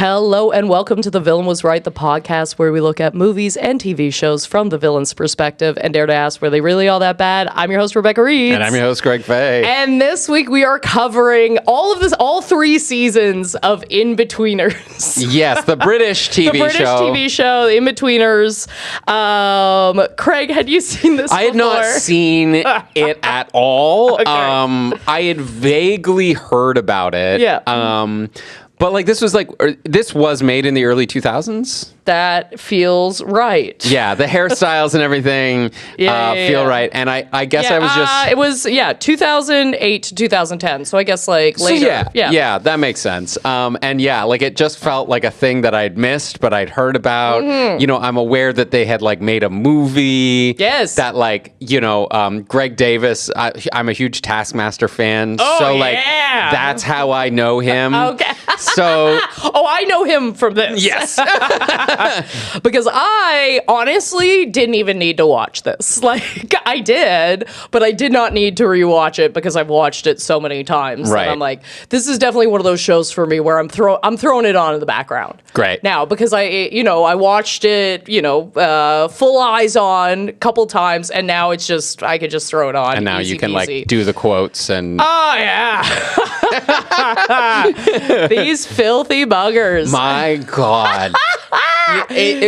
Hello and welcome to The Villain Was Right, the podcast where we look at movies and TV shows from the villain's perspective and dare to ask, were they really all that bad? I'm your host, Rebecca Reed. And I'm your host, Greg Faye. And this week we are covering all 3 seasons of Inbetweeners. Yes, the British TV show. The British TV show, Inbetweeners. Craig, had you seen this before? I had not seen it at all. Okay. I had vaguely heard about it. Yeah. But this was made in the early 2000s? That feels right. Yeah, the hairstyles and everything feel right. And I guess I was just... It was, 2008 to 2010. So I guess later. So yeah, that makes sense. It just felt like a thing that I'd missed, but I'd heard about. Mm-hmm. You know, I'm aware that they had made a movie. Yes. That Greg Davis, I'm a huge Taskmaster fan. Oh, so yeah. That's how I know him. Okay. So... I know him from this. Yes. Because I honestly didn't even need to watch this. I did, but I did not need to rewatch it because I've watched it so many times. Right. And I'm like, this is definitely one of those shows for me where I'm throwing it on in the background. Great. Now, because I watched it, full eyes on a couple times, and now it's just, I could just throw it on. And now easy you can peasy. do the quotes and... Oh, yeah. These filthy buggers. My God.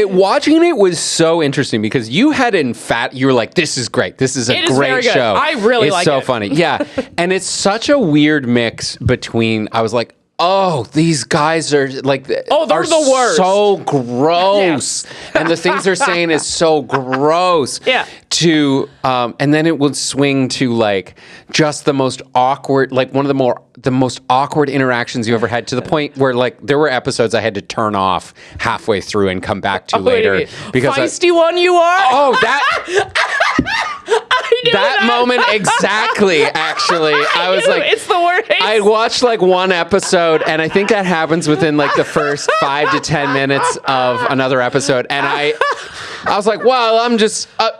Watching it was so interesting because you were like, this is great. This is a great show. I really like it. It's so funny. Yeah. And it's such a weird mix between, I was like, oh, these guys are they're the worst. So gross. Yeah. And the things they're saying is so gross. Yeah. And then it would swing to just the most awkward, one of the most awkward interactions you ever had, to the point where there were episodes I had to turn off halfway through and come back to later because feisty one you are. Oh, that. That moment exactly, actually. I was like, it's the worst. I watched one episode, and I think that happens within the first 5 to 10 minutes of another episode, and I was like, well, I'm just gonna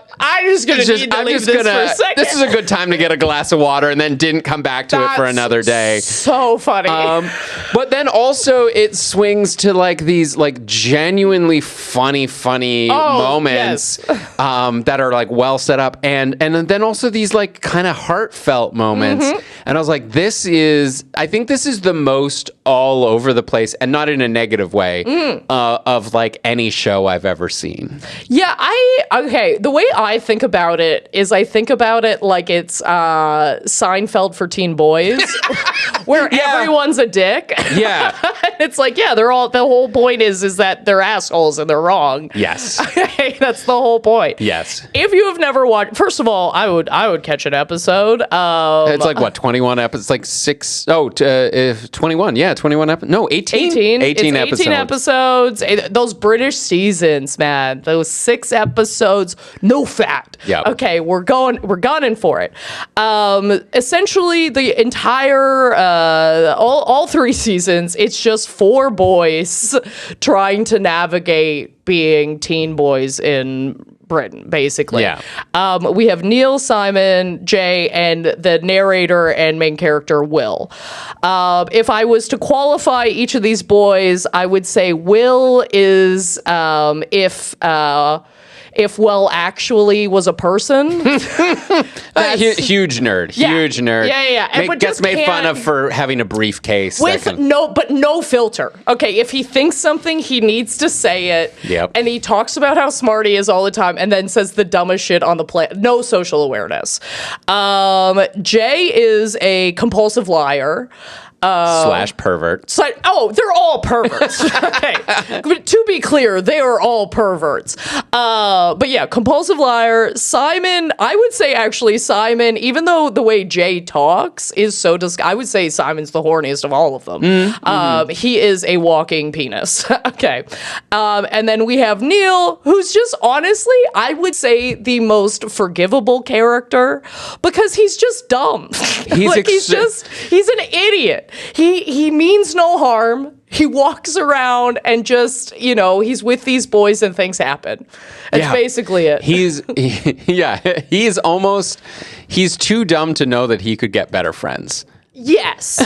leave this for a second. This is a good time to get a glass of water, and then didn't come back to it for another day. So funny. But then also it swings to these funny moments that are well set up, and then also these kind of heartfelt moments. Mm-hmm. And I was like, I think this is the most all over the place, and not in a negative way, of any show I've ever seen. Yeah, the way I think about it is I think about it like it's Seinfeld for teen boys, where everyone's a dick. Yeah. It's the whole point is that they're assholes and they're wrong. Yes. That's the whole point. Yes. If you have never watched, first of all, I would catch an episode. It's 21 episodes, 21. Yeah, 21 episodes. No, 18. 18 episodes. 18 episodes. Those British seasons, man. Those 6 episodes, no fat. Yeah. Okay, we're gunning for it. Essentially, the entire, all 3 seasons, it's just 4 boys trying to navigate being teen boys in Britain, basically. Yeah. We have Neil, Simon, Jay, and the narrator and main character, Will. If I was to qualify each of these boys, I would say Will is if Will actually was a person. Huge nerd. Huge nerd. Yeah. Gets made fun of for having a briefcase. But no filter. Okay, if he thinks something, he needs to say it. Yep. And he talks about how smart he is all the time and then says the dumbest shit on the planet. No social awareness. Jay is a compulsive liar. / pervert. They're all perverts. Okay. But to be clear, they are all perverts. But yeah, compulsive liar. Simon, I would say actually Simon, even though the way Jay talks is so I would say Simon's the horniest of all of them. Mm-hmm. He is a walking penis. Okay. And then we have Neil, who's just honestly, I would say the most forgivable character because he's just dumb. He's an idiot. He means no harm. He walks around and just, he's with these boys and things happen. That's basically it. He's too dumb to know that he could get better friends. Yes.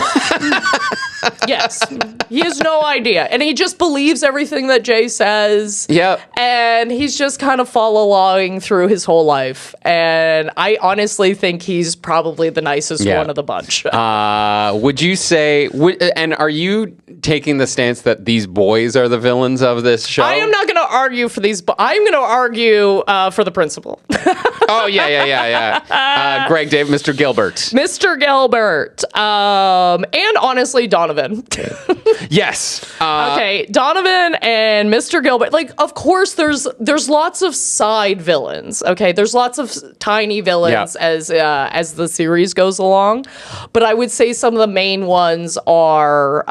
Yes. He has no idea. And he just believes everything that Jay says. Yep. And he's just kind of following through his whole life. And I honestly think he's probably the nicest one of the bunch. Would you say, and are you taking the stance that these boys are the villains of this show? I am not going to argue for these, but I'm going to argue for the principal. Oh, yeah. Greg, Dave, Mr. Gilbert. Mr. Gilbert. And honestly, Donovan. Yes. Okay, Donovan and Mr. Gilbert. Like, of course, there's lots of side villains. Okay, there's lots of tiny villains as the series goes along. But I would say some of the main ones are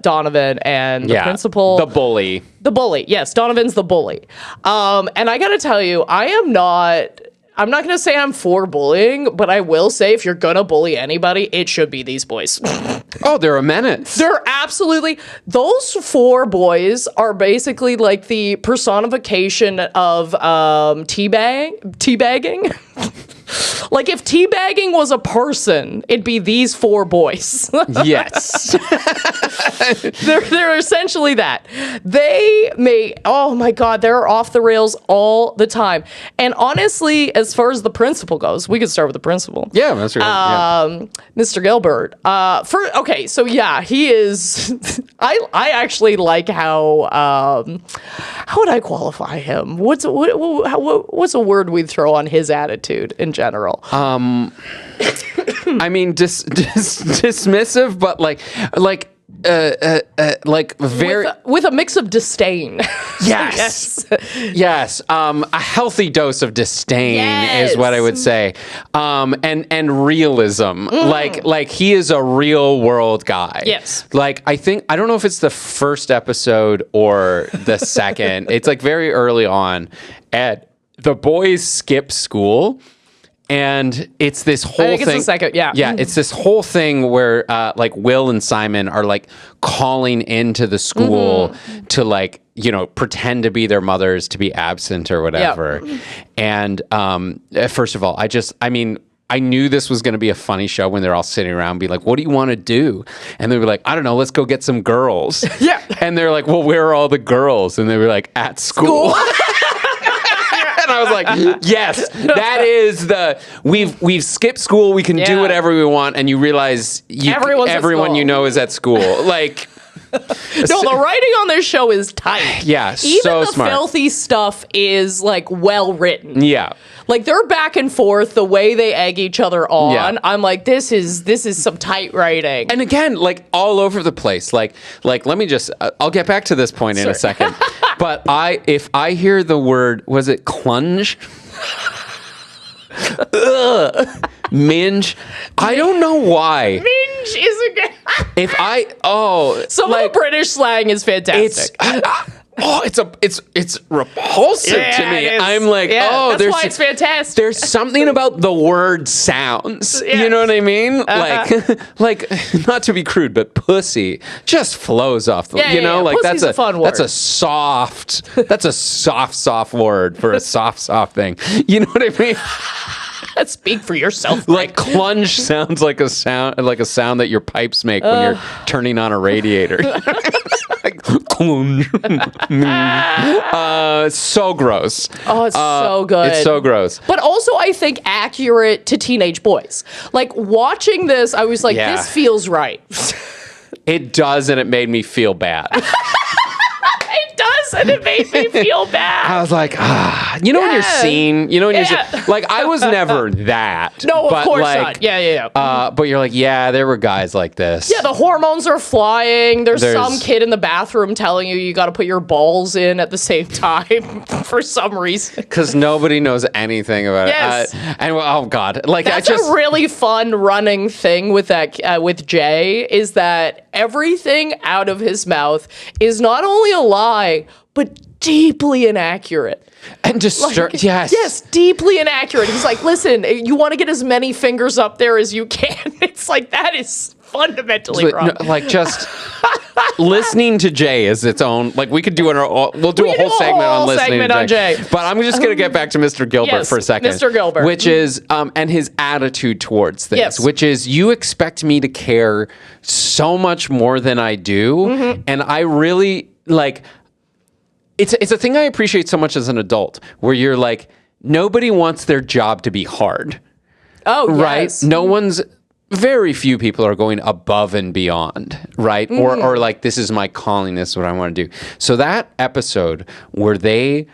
Donovan and the principal. The bully. The bully. Yes, Donovan's the bully. And I got to tell you, I'm not going to say I'm for bullying, but I will say if you're going to bully anybody, it should be these boys. Oh, they're a menace. They're absolutely... Those 4 boys are basically like the personification of teabagging. Like if teabagging was a person, it'd be these 4 boys. Yes. They're essentially that. Oh my God, they're off the rails all the time. And honestly, as far as the principal goes, we could start with the principal. Yeah, Mr. Gilbert. Mr. Gilbert. He is. I actually like how would I qualify him? What's a word we'd throw on his attitude in general? I mean, dismissive, but like very with a mix of disdain. Yes. Yes. A healthy dose of disdain is what I would say. And realism. Like he is a real world guy. Yes. Like I don't know if it's the first episode or the second. It's like very early on. The boys skip school. And it's this whole thing. It's the second, yeah. Yeah, it's this whole thing where like Will and Simon are like calling into the school to like, pretend to be their mothers, to be absent or whatever. Yep. And first of all, I knew this was going to be a funny show when they're all sitting around and be like, what do you want to do? And they were like, I don't know, let's go get some girls. Yeah. And they're like, well, where are all the girls? And they were like, at school. And I was like, yes, that is we've skipped school. We can do whatever we want. And you realize everyone you know is at school. Like, no, the writing on this show is tight. Yeah, even so the smart. Filthy stuff is like well written. Yeah. Like they're back and forth, the way they egg each other on. Yeah. I'm like, this is some tight writing. And again, like all over the place. Like let me just, I'll get back to this point in a second. But if I hear the word, was it clunge? Minge. I don't know why. Minge is a good. Some of the British slang is fantastic. It's repulsive to me. I'm like, that's why it's fantastic. There's something about the word sounds. Yes. You know what I mean? Like not to be crude, but pussy just flows off the. Like Pussy's a fun word. That's a soft word for a soft thing. You know what I mean? Speak for yourself. Like clunge sounds like a sound that your pipes make when you're turning on a radiator. Clunge. So gross. Oh, it's so good. It's so gross. But also, I think accurate to teenage boys. Like watching this, I was like, this feels right. It does, and it made me feel bad. And it made me feel bad. I was like, when you're seen, when you're like, I was never that. No, of course not. Yeah. But you're like, there were guys like this. Yeah, the hormones are flying. There's some kid in the bathroom telling you got to put your balls in at the same time for some reason. Because nobody knows anything about it. And oh God, like that's a really fun running thing with that with Jay is that everything out of his mouth is not only a lie, but deeply inaccurate. And disturbed, yes. Yes, deeply inaccurate. He's like, listen, you want to get as many fingers up there as you can. It's like, that is fundamentally wrong. No, like just, listening to Jay is its own. Like we could do we'll do a whole segment on listening to Jay. But I'm just gonna get back to Mr. Gilbert for a second. Mr. Gilbert, which is and his attitude towards things, which is you expect me to care so much more than I do, and I really like. It's a thing I appreciate so much as an adult, where you're like, nobody wants their job to be hard. Oh, yes. Right? Very few people are going above and beyond, right? Or like, this is my calling, this is what I want to do. So that episode where they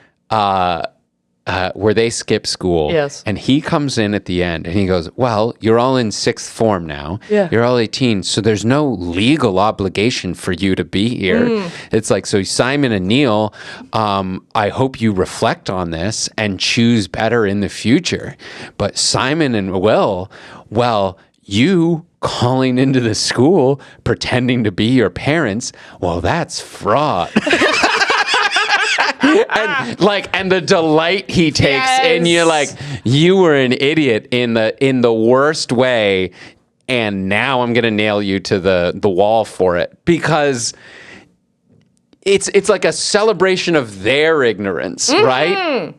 skip school, and he comes in at the end and he goes, well, you're all in sixth form now. Yeah. You're all 18, so there's no legal obligation for you to be here. It's like, so Simon and Neil, I hope you reflect on this and choose better in the future. But Simon and Will, well, you calling into the school, pretending to be your parents, well, that's fraud. and the delight he takes in you, like, you were an idiot in the worst way, and now I'm gonna nail you to the wall for it, because it's like a celebration of their ignorance, right?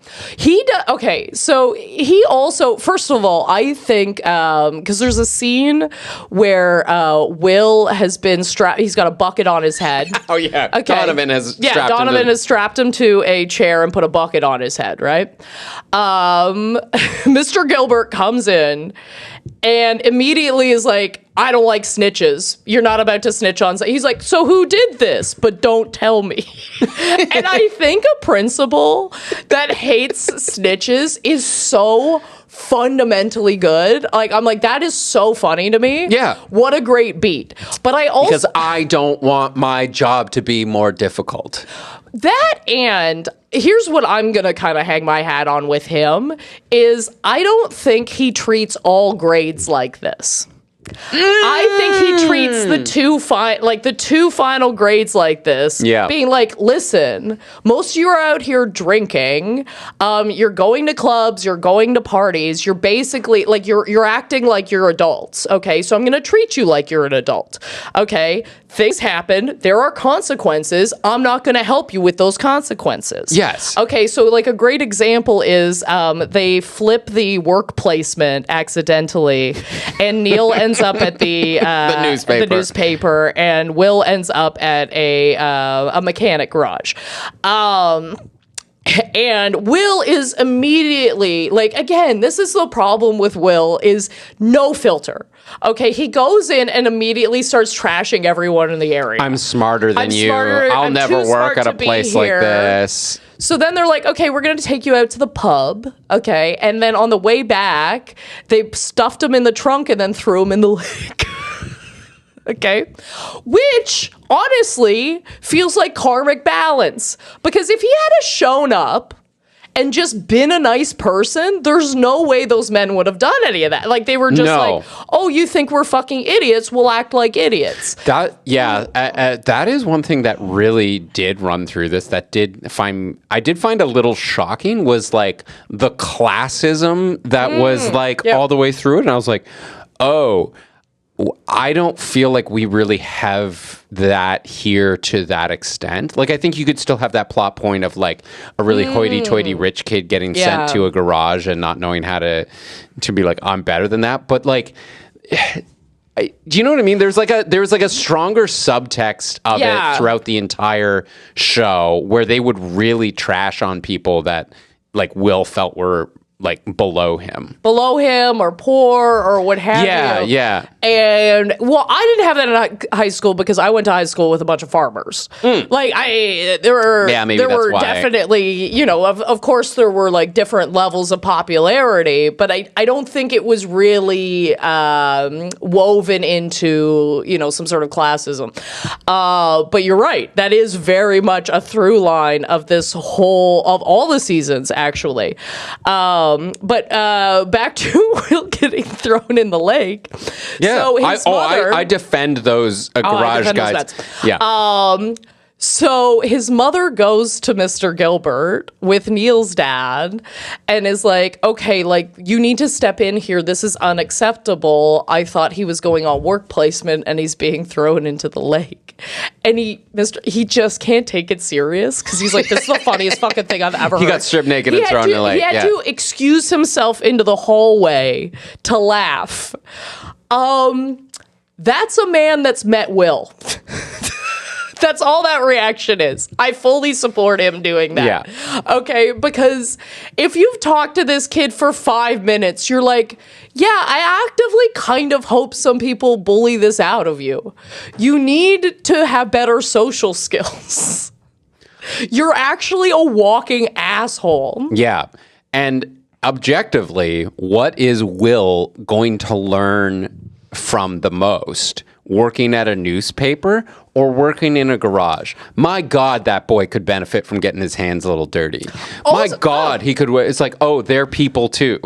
Okay, so he also, first of all, I think, because there's a scene where Will has been strapped, he's got a bucket on his head. Oh, yeah. Okay. Donovan has strapped him to a chair and put a bucket on his head, right? Mr. Gilbert comes in and immediately is like, I don't like snitches. You're not about to snitch on. He's like, so who did this? But don't tell me. And I think a principal that hates snitches is so fundamentally good. Like, I'm like, that is so funny to me. Yeah. What a great beat. But I also... Because I don't want my job to be more difficult. That, and here's what I'm going to kind of hang my hat on with him, is I don't think he treats all grades like this. I think he treats the two final grades like this, being like, listen, most of you are out here drinking, you're going to clubs, you're going to parties, you're basically like you're acting like you're adults, okay? So I'm going to treat you like you're an adult, okay? Things happen, there are consequences, I'm not going to help you with those consequences. Yes. Okay, so like a great example is they flip the work placement accidentally, and Neil ends up at the newspaper, and Will ends up at a mechanic garage. And Will is immediately, like, again, this is the problem with Will, is no filter. Okay, he goes in and immediately starts trashing everyone in the area. I'm smarter than you. I'll never work at a place like this. So then they're like, okay, we're going to take you out to the pub. Okay, and then on the way back, they stuffed him in the trunk and then threw him in the lake. Okay, which honestly feels like karmic balance, because if he had shown up and just been a nice person, there's no way those men would have done any of that. Like, they were just like, oh, you think we're fucking idiots? We'll act like idiots. That is one thing that really did run through this, I did find a little shocking, was like the classism that was like all the way through it. And I was like, oh, I don't feel like we really have that here to that extent. Like, I think you could still have that plot point of like a really hoity-toity rich kid getting sent to a garage and not knowing how to be like, I'm better than that. But like, do you know what I mean? There was like a stronger subtext of it throughout the entire show, where they would really trash on people that like Will felt were like below him or poor or what have you. Yeah. And well, I didn't have that in high school because I went to high school with a bunch of farmers. Like there were definitely, you know, of course there were like different levels of popularity, but I don't think it was really woven into, you know, some sort of classism. But you're right. That is very much a through line of this whole, of all the seasons, actually. But back to Will getting thrown in the lake. Yeah. So his mother, I defend those garage guys. Yeah. So his mother goes to Mr. Gilbert with Neil's dad and is like, okay, like, you need to step in here. This is unacceptable. I thought he was going on work placement and he's being thrown into the lake. And he just can't take it serious because he's like, this is the funniest fucking thing I've ever heard. He got stripped naked and thrown in the lake. He had to excuse himself into the hallway to laugh. That's a man that's met Will. That's all that reaction is. I fully support him doing that. Yeah. Okay, because if you've talked to this kid for 5 minutes, you're like, yeah, I actively kind of hope some people bully this out of you. You need to have better social skills. You're actually a walking asshole. Yeah. And objectively, what is Will going to learn from the most? Working at a newspaper or working in a garage? My God, that boy could benefit from getting his hands a little dirty. Also, my God, he could. It's like, oh, they're people too.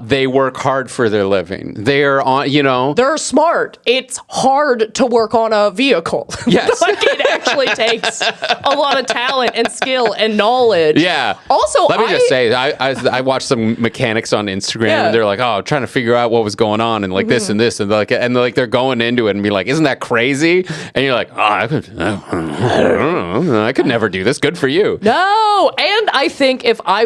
They work hard for their living. They're on, They're smart. It's hard to work on a vehicle. Yes. Like, it actually takes a lot of talent and skill and knowledge. Yeah. Also, let me just say, I watched some mechanics on Instagram and they're like, oh, trying to figure out what was going on and like this and this and they're going into it and be like, isn't that crazy? And you're like, oh, I could never do this. Good for you. No. And I think if I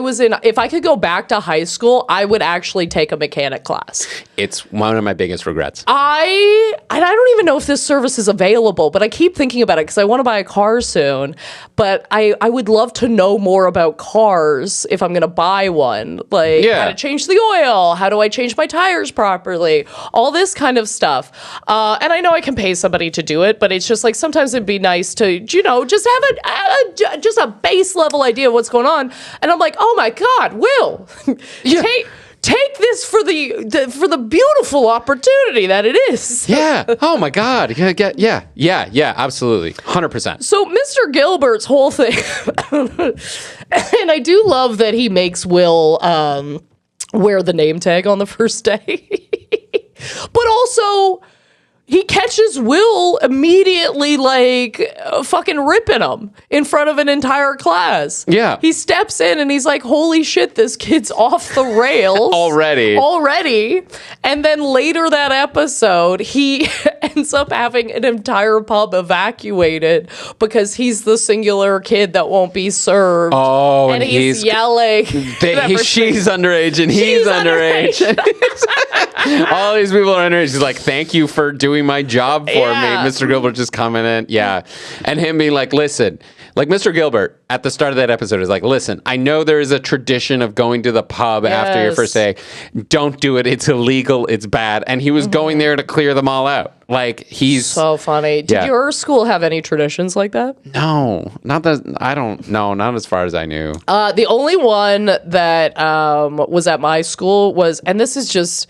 could go back to high school, I would actually take a mechanic class. It's one of my biggest regrets. I don't even know if this service is available, but I keep thinking about it because I want to buy a car soon. But I would love to know more about cars if I'm going to buy one. Like how to change the oil, how do I change my tires properly, all this kind of stuff. And I know I can pay somebody to do it, but it's just like sometimes it'd be nice to, just have just a base level idea of what's going on. And I'm like, oh my God, Will, take this for the beautiful opportunity that it is. Yeah. Oh my God. Yeah. Absolutely. 100%. So Mr. Gilbert's whole thing, and I do love that he makes Will wear the name tag on the first day, but also he catches Will immediately, like, fucking ripping him in front of an entire class. Yeah. He steps in and he's like, holy shit, this kid's off the rails. Already. And then later that episode, he ends up having an entire pub evacuated because he's the singular kid that won't be served. Oh, and he's yelling. She's underage and he's underage. All these people are underage. He's like, thank you for doing my job for me. Mr. Gilbert just coming in. Yeah. And him being like, listen, like Mr. Gilbert at the start of that episode is like, listen, I know there is a tradition of going to the pub after your first day. Don't do it. It's illegal. It's bad. And he was going there to clear them all out. Like, he's so funny. Did your school have any traditions like that? No, not as far as I knew. The only one that was at my school was, and this is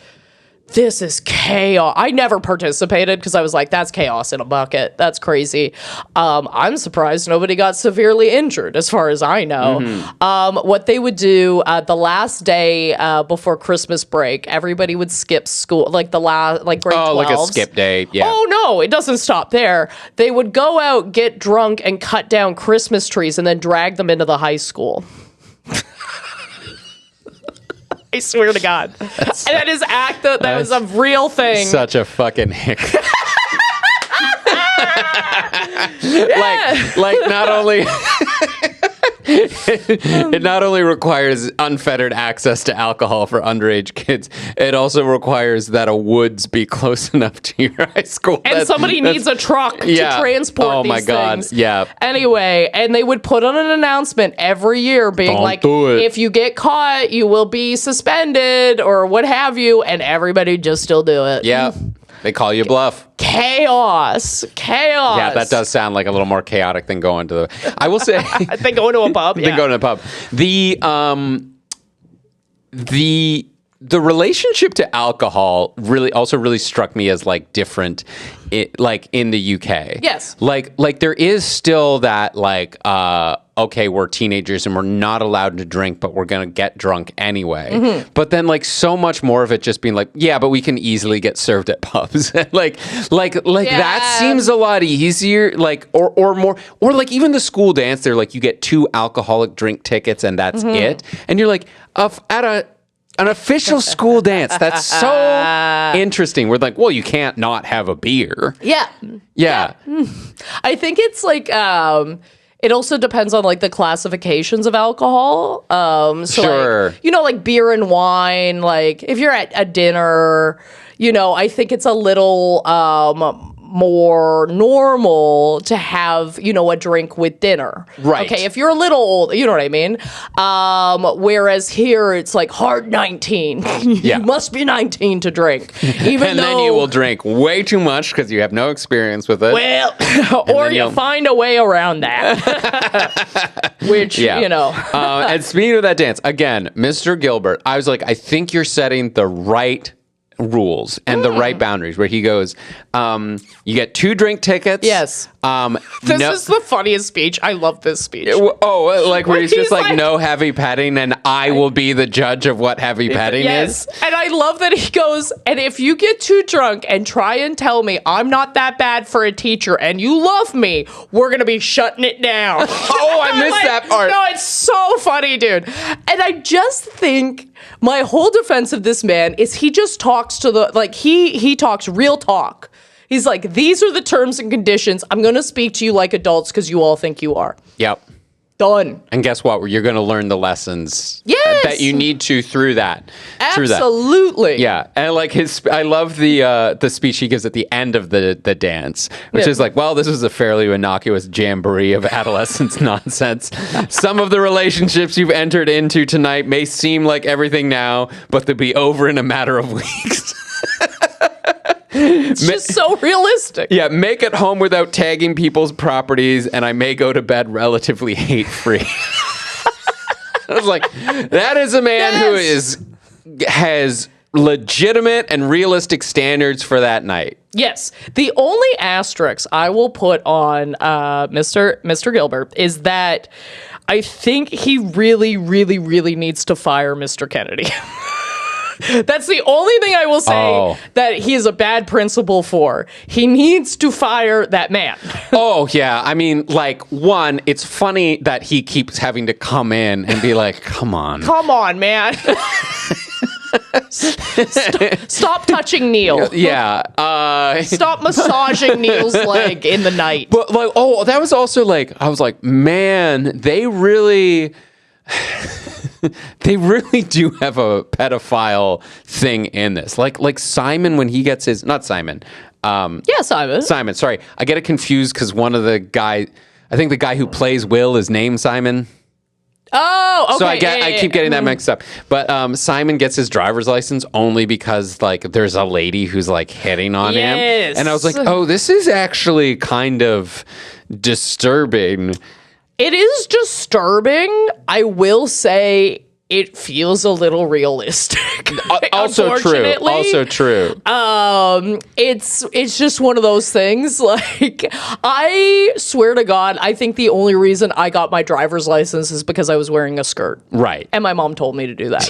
chaos. I never participated because I was like, that's chaos in a bucket. That's crazy. I'm surprised nobody got severely injured as far as I know. Mm-hmm. What they would do the last day before Christmas break, everybody would skip school, like grade 12s. Like a skip day. Yeah. Oh, no, it doesn't stop there. They would go out, get drunk, and cut down Christmas trees and then drag them into the high school. I swear to God. That was a real thing. Such a fucking hick. Like not only it not only requires unfettered access to alcohol for underage kids, it also requires that a woods be close enough to your high school. And somebody needs a truck to transport these things. Yeah. Anyway, and they would put on an announcement every year being if you get caught, you will be suspended or what have you, and everybody just still do it. Yeah. They call you bluff. Chaos. Yeah, that does sound like a little more chaotic than going to the... I will say... than going to a pub, Than going to a pub. The the relationship to alcohol really struck me as like different, like in the UK. Yes. Like there is still that like, okay, we're teenagers and we're not allowed to drink, but we're going to get drunk anyway. Mm-hmm. But then like so much more of it just being like, yeah, but we can easily get served at pubs. like that seems a lot easier. Like, or more, or like even the school dance, they're like, you get 2 alcoholic drink tickets and that's it. And you're like, at an official school dance. That's so interesting. We're like, well, you can't not have a beer. Yeah. I think it's like, it also depends on like the classifications of alcohol. Sure. Like, like beer and wine, like if you're at a dinner, I think it's a little, more normal to have, a drink with dinner. Right. Okay, if you're a little old, you know what I mean? Whereas here it's like hard 19. You must be 19 to drink. Even then you will drink way too much because you have no experience with it. Well, or you find a way around that. Which, and speaking of that dance, again, Mr. Gilbert, I was like, I think you're setting the right rules and the right boundaries, where he goes, you get 2 drink tickets. Yes. This is the funniest speech. I love this speech. Where he's just like, no heavy petting, and I will be the judge of what heavy petting is. And I love that he goes, and if you get too drunk and try and tell me I'm not that bad for a teacher and you love me, we're going to be shutting it down. I missed that part. No, it's so funny, dude. And I just think my whole defense of this man is he just talks to he talks real talk. He's like, these are the terms and conditions. I'm going to speak to you like adults because you all think you are. Yep. Done. And guess what? You're going to learn the lessons that you need to through that. Absolutely. Yeah. And like I love the speech he gives at the end of the dance, which is like, well, this is a fairly innocuous jamboree of adolescence nonsense. Some of the relationships you've entered into tonight may seem like everything now, but they'll be over in a matter of weeks. It's just so realistic. Yeah, make it home without tagging people's properties, and I may go to bed relatively hate-free. I was like, that is a man who has legitimate and realistic standards for that night. Yes. The only asterisk I will put on Mr. Gilbert is that I think he really, really, really needs to fire Mr. Kennedy. That's the only thing I will say that he is a bad principal for. He needs to fire that man. Oh, yeah. I mean, like, one, it's funny that he keeps having to come in and be like, come on. Come on, man. Stop touching Neil. Yeah. Stop massaging Neil's leg in the night. But, like, that was also like, I was like, man, they really... They really do have a pedophile thing in this. Like Simon, when he gets his... Not Simon. Simon. Simon, sorry. I get it confused because one of the guy... I think the guy who plays Will is named Simon. Oh, okay. So I keep getting that mixed up. But Simon gets his driver's license only because like there's a lady who's like hitting on him. And I was like, oh, this is actually kind of disturbing. It is disturbing. I will say it feels a little realistic. Also true. It's just one of those things. Like, I swear to God, I think the only reason I got my driver's license is because I was wearing a skirt. Right. And my mom told me to do that.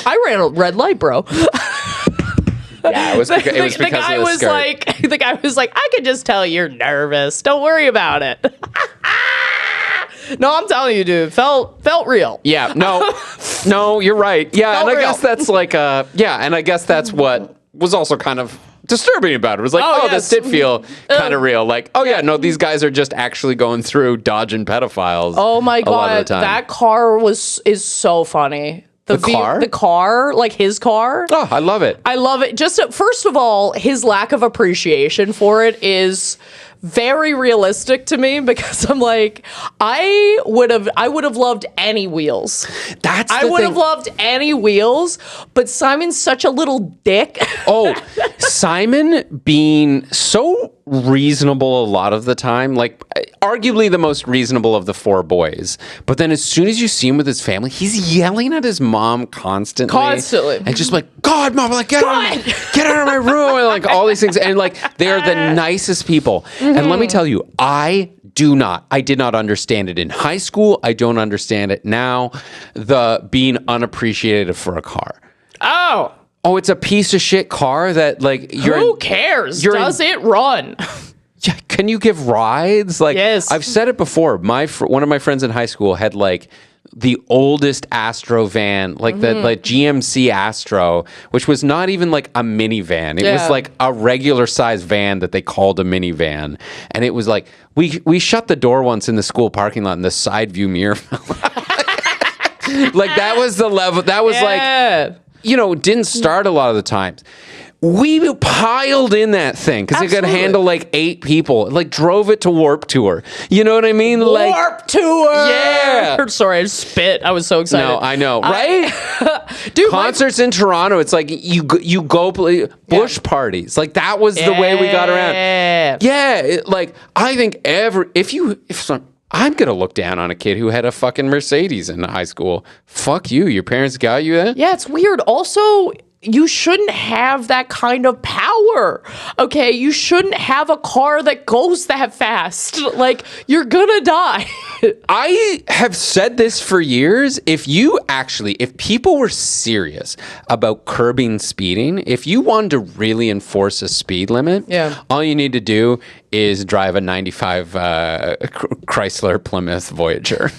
I ran a red light, bro. Yeah, it was because of the skirt. The guy was like, I could just tell you're nervous. Don't worry about it. No, I'm telling you, dude, felt real. Yeah, no, you're right. Yeah, and I guess that's like, and I guess that's what was also kind of disturbing about it. It was like, this did feel kind of real. Like, these guys are just actually going through dodging pedophiles. Oh my God, a lot of the time. that car is so funny. The car, like his car. Oh, I love it. I love it. Just first of all, his lack of appreciation for it is very realistic to me because I'm like, I would have loved any wheels. I would have loved any wheels, but Simon's such a little dick. Oh, Simon being so reasonable a lot of the time, like arguably the most reasonable of the four boys. But then as soon as you see him with his family, he's yelling at his mom constantly. And just like, God, mom, like, get out of my room. And like all these things. And like, they're the nicest people. And let me tell you, I did not understand it in high school. I don't understand it now. The being unappreciated for a car. Oh, it's a piece of shit car that like who cares? Does it run? Yeah, can you give rides? Like, yes. I've said it before. One of my friends in high school had like the oldest Astro van, like the like GMC Astro, which was not even like a minivan. It was like a regular size van that they called a minivan. And it was like we shut the door once in the school parking lot and the side view mirror fell out. Like that was the level. That was like, you know, didn't start a lot of the times. We piled in that thing because it could handle like 8 people. Like drove it to Warped Tour. You know what I mean? Like Warped Tour. Yeah. Sorry, I spit. I was so excited. No, I know, right? Dude, concerts in Toronto. It's like you go play bush parties. Like that was the way we got around. Yeah, like I think I'm gonna look down on a kid who had a fucking Mercedes in high school. Fuck you. Your parents got you that? Yeah, it's weird. Also, you shouldn't have that kind of power. Okay, you shouldn't have a car that goes that fast. Like, you're gonna die. I have said this for years. If people were serious about curbing speeding, if you wanted to really enforce a speed limit, all you need to do is drive a 95 Chrysler Plymouth Voyager.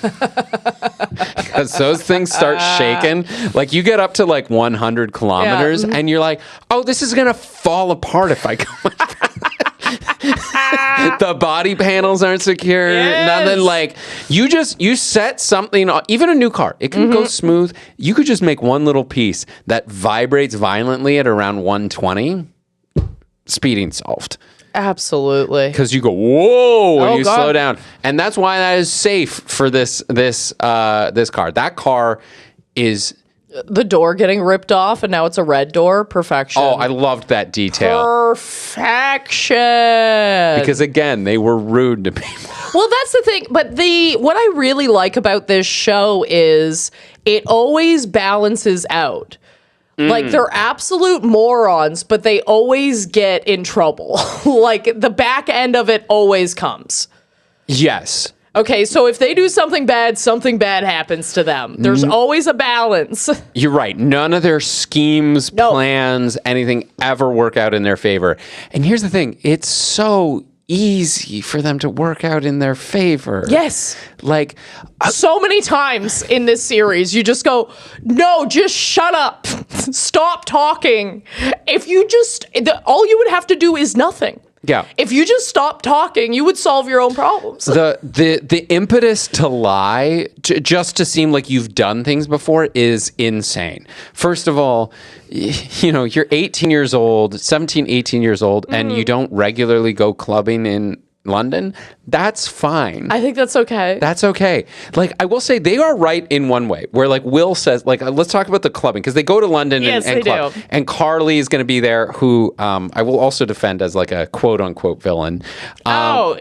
Because those things start shaking. Like you get up to like 100 kilometers and you're like, oh, this is going to fall apart if I go much The body panels aren't secure. Nothing. Like you set something, even a new car, it can go smooth. You could just make one little piece that vibrates violently at around 120. Speeding solved. Absolutely. Because you go, whoa, when you slow down. And that's why that is safe for this car. That car is... The door getting ripped off, and now it's a red door. Perfection. Oh, I loved that detail. Perfection. Because, again, they were rude to people. Well, that's the thing. But what I really like about this show is it always balances out. Like, they're absolute morons, but they always get in trouble. Like, the back end of it always comes. Yes. Okay, so if they do something bad happens to them. There's always a balance. You're right. None of their schemes, plans, anything ever work out in their favor. And here's the thing. It's so easy for them to work out in their favor. Yes. Like so many times in this series, you just go, no, just shut up. Stop talking. If you all you would have to do is nothing. Yeah. If you just stop talking, you would solve your own problems. The impetus to lie, just to seem like you've done things before, is insane. First of all, you're 18 years old, 17, 18 years old, and you don't regularly go clubbing in London. That's fine. I think that's okay. That's okay. Like, I will say they are right in one way, where like Will says, like, let's talk about the clubbing, because they go to London and club. Do. And Carly is going to be there, who I will also defend as like a quote unquote villain. God.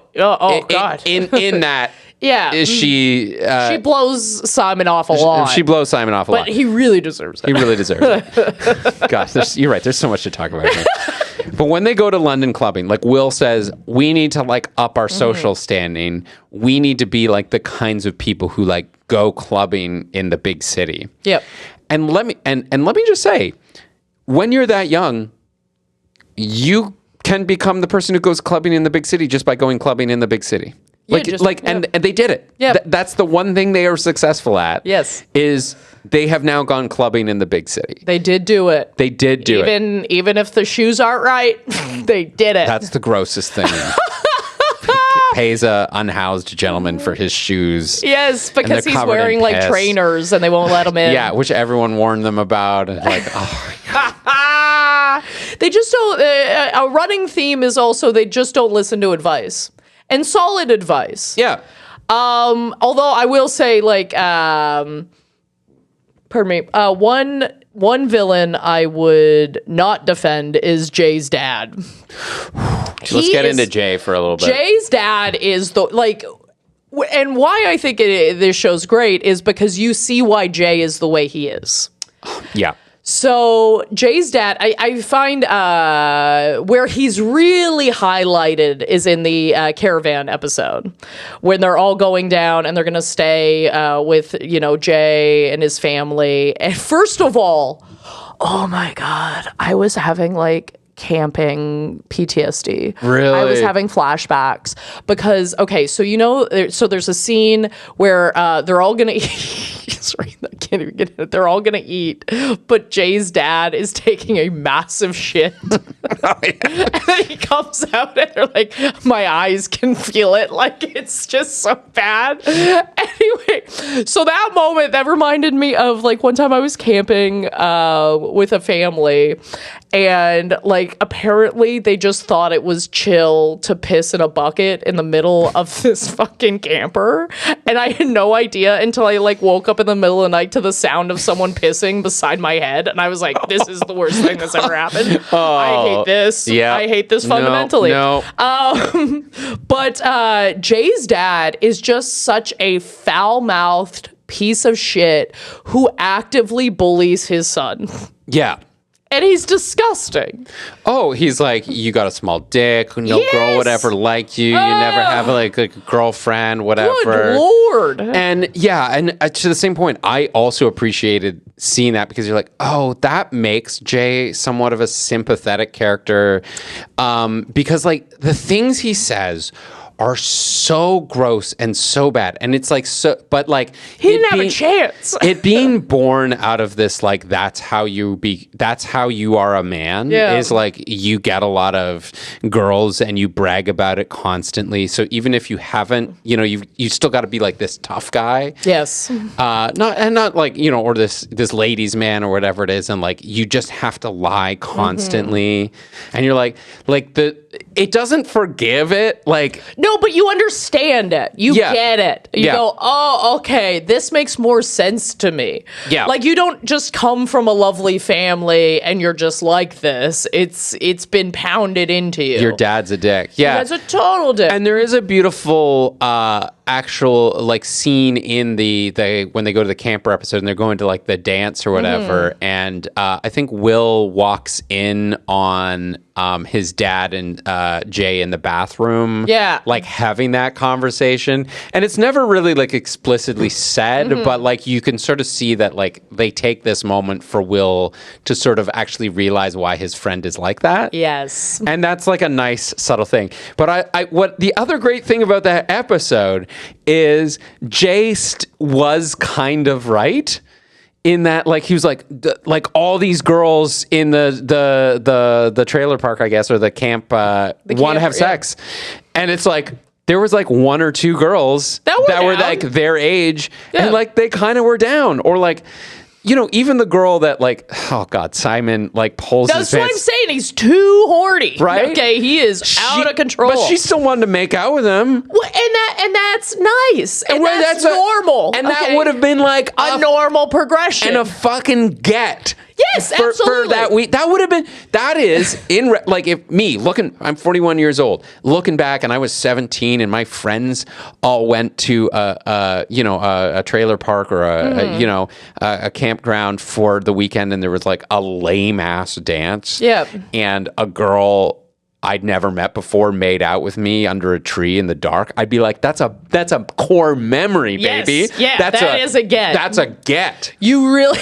In that. Yeah. Is she blows Simon off a lot. She blows Simon off a lot. But he really deserves it. He really deserves it. Gosh, you're right. There's so much to talk about here. But when they go to London clubbing, like Will says, we need to like up our social standing. We need to be like the kinds of people who like go clubbing in the big city. Yep. And let me just say, when you're that young, you can become the person who goes clubbing in the big city just by going clubbing in the big city. And they did it. Yeah. That's the one thing they are successful at. Yes. Is they have now gone clubbing in the big city. They did do it. They did do it. Even if the shoes aren't right, they did it. That's the grossest thing. Pays a unhoused gentleman for his shoes. Yes, because he's wearing like trainers and they won't let him in. Yeah, which everyone warned them about. Like, They just don't. A running theme is also they just don't listen to advice. And solid advice. Yeah. Although I will say, like, pardon me, one villain I would not defend is Jay's dad. Let's get into Jay for a little bit. Jay's dad is and why I think this show's great is because you see why Jay is the way he is. Yeah. So Jay's dad, I find where he's really highlighted is in the caravan episode when they're all going down and they're going to stay with, Jay and his family. And first of all, oh my God, I was having camping PTSD. Really? I was having flashbacks because, okay, so there's a scene where they're all gonna eat. Sorry, I can't even get it. They're all gonna eat, but Jay's dad is taking a massive shit. Oh, yeah. And then he comes out and they're like, my eyes can feel it. It's just so bad. Anyway, so that moment, that reminded me of one time I was camping with a family, and apparently they just thought it was chill to piss in a bucket in the middle of this fucking camper. And I had no idea until I woke up in the middle of the night to the sound of someone pissing beside my head. And I was like, this is the worst thing that's ever happened. I hate this. Yeah. I hate this fundamentally. No. But Jay's dad is just such a foul-mouthed piece of shit who actively bullies his son. Yeah. And he's disgusting. Oh, he's like, you got a small dick. No girl would ever like you. You never have a girlfriend, whatever. Good Lord. And to the same point, I also appreciated seeing that because you're like, oh, that makes Jay somewhat of a sympathetic character. Because the things he says are so gross and so bad, and it's but he didn't have a chance. It being born out of this, that's how you are a man. Is you get a lot of girls and you brag about it constantly. So even if you haven't, you still got to be this tough guy. Yes. Not or this ladies' man or whatever it is, and you just have to lie constantly, and you're it doesn't forgive it. No, but you understand it. You get it. You go, oh, okay, this makes more sense to me. Yeah. You don't just come from a lovely family and you're just like this. It's been pounded into you. Your dad's a dick. Yeah. Your dad's a total dick. And there is a beautiful actual scene in the when they go to the camper episode and they're going to the dance or whatever, and I think Will walks in on his dad and Jay in the bathroom, having that conversation, and it's never really explicitly said, but you can sort of see that they take this moment for Will to sort of actually realize why his friend is like that. Yes. And that's a nice subtle thing. But what the other great thing about that episode is Jay was kind of right in that he was all these girls in the trailer park, I guess, or the camp want to have sex. And it's there was one or two girls that were their age, and they kind of were down, or even the girl that oh God, Simon pulls his pants. That's what I'm saying. He's too horny. Right? Okay, he is out of control. But she still wanted to make out with him. Well, and that's nice. And that's normal. And that would have been a normal progression. And a fucking get. Yes, absolutely. For that week, that would have been. That is if me looking. I'm 41 years old. Looking back, and I was 17, and my friends all went to a trailer park or a campground for the weekend, and there was a lame ass dance. Yep. And a girl I'd never met before made out with me under a tree in the dark. I'd be like, that's a core memory, baby. Yes. Yeah, that is a get. That's a get. You really.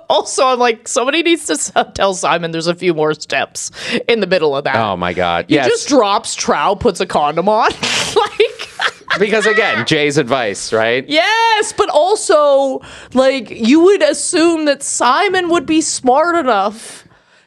Also, I'm somebody needs to tell Simon there's a few more steps in the middle of that. Oh my God. He just drops trow, puts a condom on. Because again, Jay's advice, right? Yes, but also, you would assume that Simon would be smart enough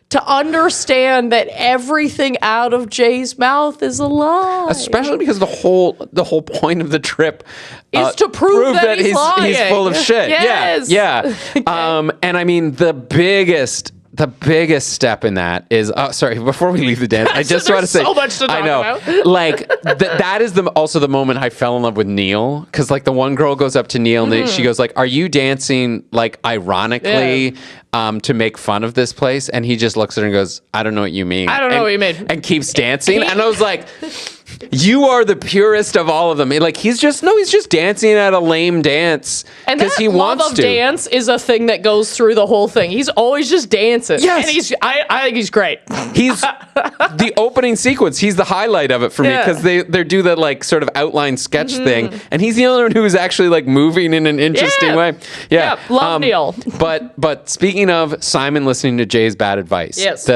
to understand that everything out of Jay's mouth is a lie. Especially because the whole point of the trip is to prove that he's lying. He's full of shit. Yes. Yeah. And I mean, the biggest the biggest step in that is sorry, before we leave the dance, I just want to say so much to talk about. Like that is also the moment I fell in love with Neil, because like the one girl goes up to Neil and she goes like, "Are you dancing like ironically to make fun of this place?" And he just looks at her and goes, "I don't know what you mean. I don't know what you mean," and keeps dancing. And I was like, you are the purest of all of them. Like he's just dancing at a lame dance because he wants love of to. Dance is a thing that goes through the whole thing. He's always just dancing. Yes, and I think he's great. He's the opening sequence. He's the highlight of it for me, because they do that like sort of outline sketch thing, and he's the only one who's actually like moving in an interesting way. Yeah, love Neil. But speaking of Simon listening to Jay's bad advice, yes,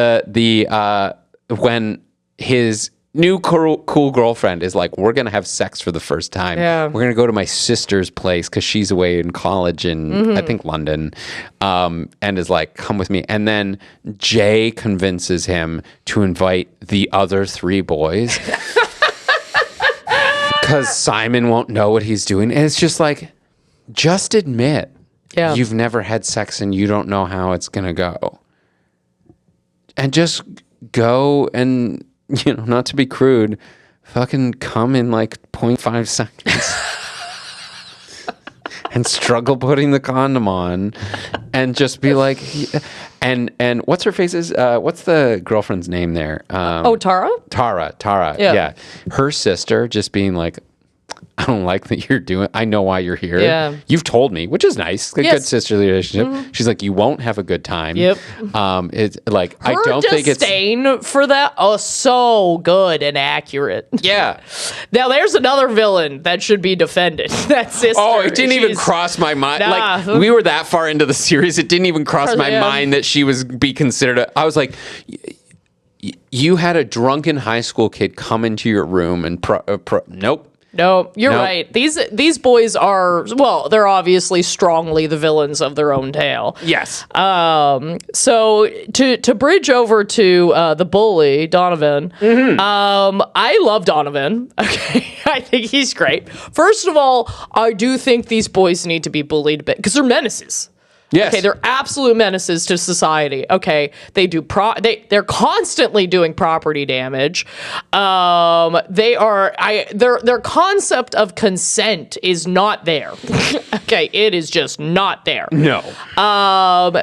when his new cool girlfriend is like, "We're gonna have sex for the first time. Yeah. We're gonna go to my sister's place because she's away in college in I think London," and is like, "Come with me." And then Jay convinces him to invite the other 3 boys because Simon won't know what he's doing, and it's just like, just admit you've never had sex and you don't know how it's gonna go, and just go and, not to be crude, fucking come in like 0.5 seconds and struggle putting the condom on and just be like, and what's her face's, what's the girlfriend's name there? Tara? Tara. Yeah. Her sister just being like, "I don't like that you're doing. I know why you're here. Yeah. You've told me," which is nice. Good sisterly relationship. She's like, "You won't have a good time." Yep. It's like, Her I don't think it's disdain for that. Oh, so good and accurate. Yeah. Now there's another villain that should be defended. That sister. Oh, it didn't even cross my mind. Nah. Like, we were that far into the series, it didn't even cross my mind that she was be considered. I was like, you had a drunken high school kid come into your room and nope. No, you're right. These boys are, well, they're obviously strongly the villains of their own tale. Yes. So to bridge over to the bully, Donovan, I love Donovan. Okay, I think he's great. First of all, I do think these boys need to be bullied a bit because they're menaces. Yes. Okay, they're absolute menaces to society. Okay, they do they're constantly doing property damage. Their concept of consent is not there. Okay, it is just not there. No.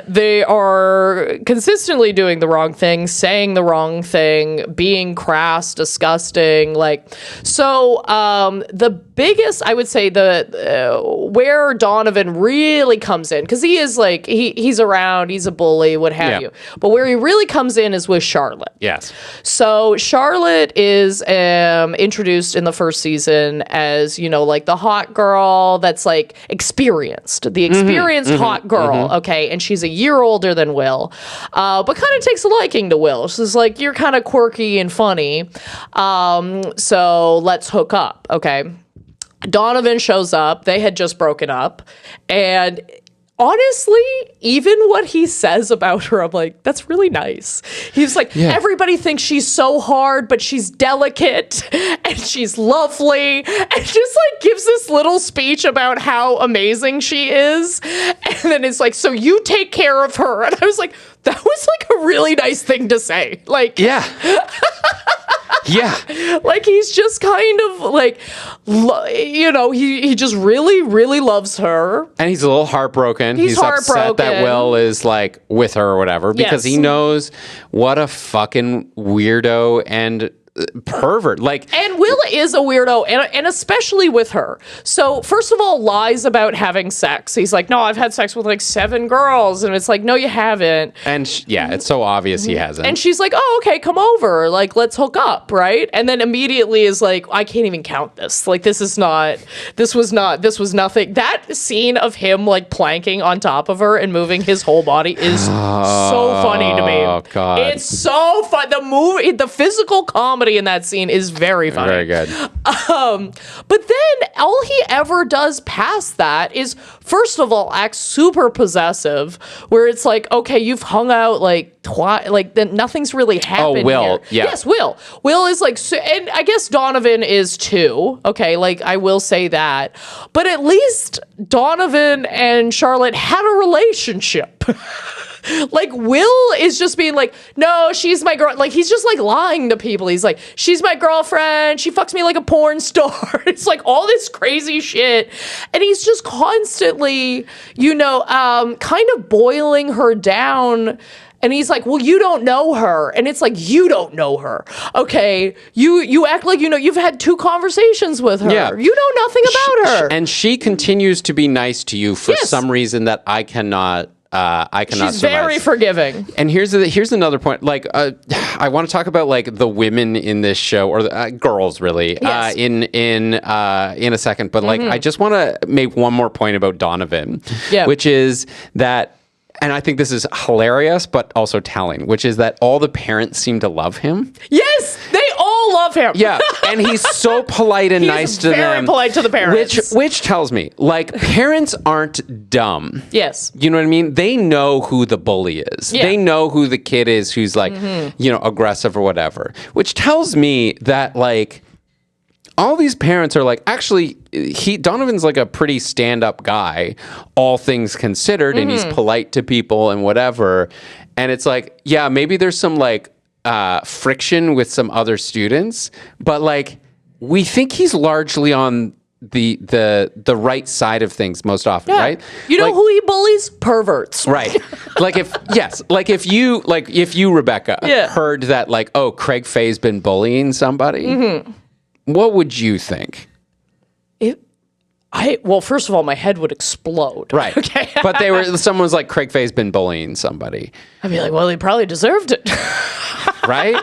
They are consistently doing the wrong thing, saying the wrong thing, being crass, disgusting. The biggest, I would say, where Donovan really comes in, because he is like, he's around, he's a bully, what have you. But where he really comes in is with Charlotte. Yes. So Charlotte is introduced in the first season as, like the hot girl that's like experienced, the experienced hot girl. Okay. And she's a year older than Will, but kind of takes a liking to Will. She's like, "You're kind of quirky and funny. So let's hook up." Okay. Donovan shows up. They had just broken up. And honestly, even what he says about her, I'm like, that's really nice. He's like, everybody thinks she's so hard, but she's delicate and she's lovely. And just like gives this little speech about how amazing she is. And then it's like, "So you take care of her." And I was like, that was like a really nice thing to say. Like, yeah. Yeah. Like, he's just kind of like, he just really, really loves her. And he's a little heartbroken. He's heartbroken. Upset that Will is like with her or whatever, because he knows what a fucking weirdo and pervert. And Will is a weirdo, and especially with her. So first of all, lies about having sex. He's like, "No, I've had sex with like 7 girls," and it's like, "No, you haven't." And it's so obvious he hasn't. And she's like, "Oh, okay, come over. Like, let's hook up, right?" And then immediately is like, "I can't even count this. Like, this was nothing." That scene of him like planking on top of her and moving his whole body is so funny to me. Oh God, it's so fun. The physical comedy in that scene is very funny. Very good. But then all he ever does past that is, first of all, act super possessive, where it's like, okay, you've hung out like twice, like then nothing's really happened. Oh, Will. Here. Yeah. Yes, Will. Will is like, and I guess Donovan is too. Okay, like I will say that, but at least Donovan and Charlotte had a relationship. like Will is just being like, no, she's my girl. Like he's just like lying to people. He's like, she's my girlfriend. She fucks me like a porn star. It's like all this crazy shit. And he's just constantly, kind of boiling her down. And he's like, well, you don't know her. And it's like, you don't know her. Okay. You act like you've had 2 conversations with her. Yeah. You know nothing about her. And she continues to be nice to you for some reason that I cannot She's surmise. very forgiving. And here's another point. Like, I want to talk about like the women in this show, or the girls, really, in a second. But like, I just want to make one more point about Donovan, which is that. And I think this is hilarious, but also telling, which is that all the parents seem to love him. Yes, they all love him. Yeah, and he's so polite and nice to them. Very polite to the parents. Which tells me, like, parents aren't dumb. Yes. You know what I mean? They know who the bully is. Yeah. They know who the kid is who's, like, aggressive or whatever. Which tells me that, like, all these parents are like, actually, Donovan's like a pretty stand-up guy, all things considered, and he's polite to people and whatever. And it's like, yeah, maybe there's some like friction with some other students, but like we think he's largely on the right side of things most often, right? You know who he bullies? Perverts. Right. If you, Rebecca, heard that like, oh, Craig Faye's been bullying somebody. What would you think? Well, first of all, my head would explode. Right. Okay. But someone's like, Craig Faye's been bullying somebody. I'd be like, well, he probably deserved it. Right?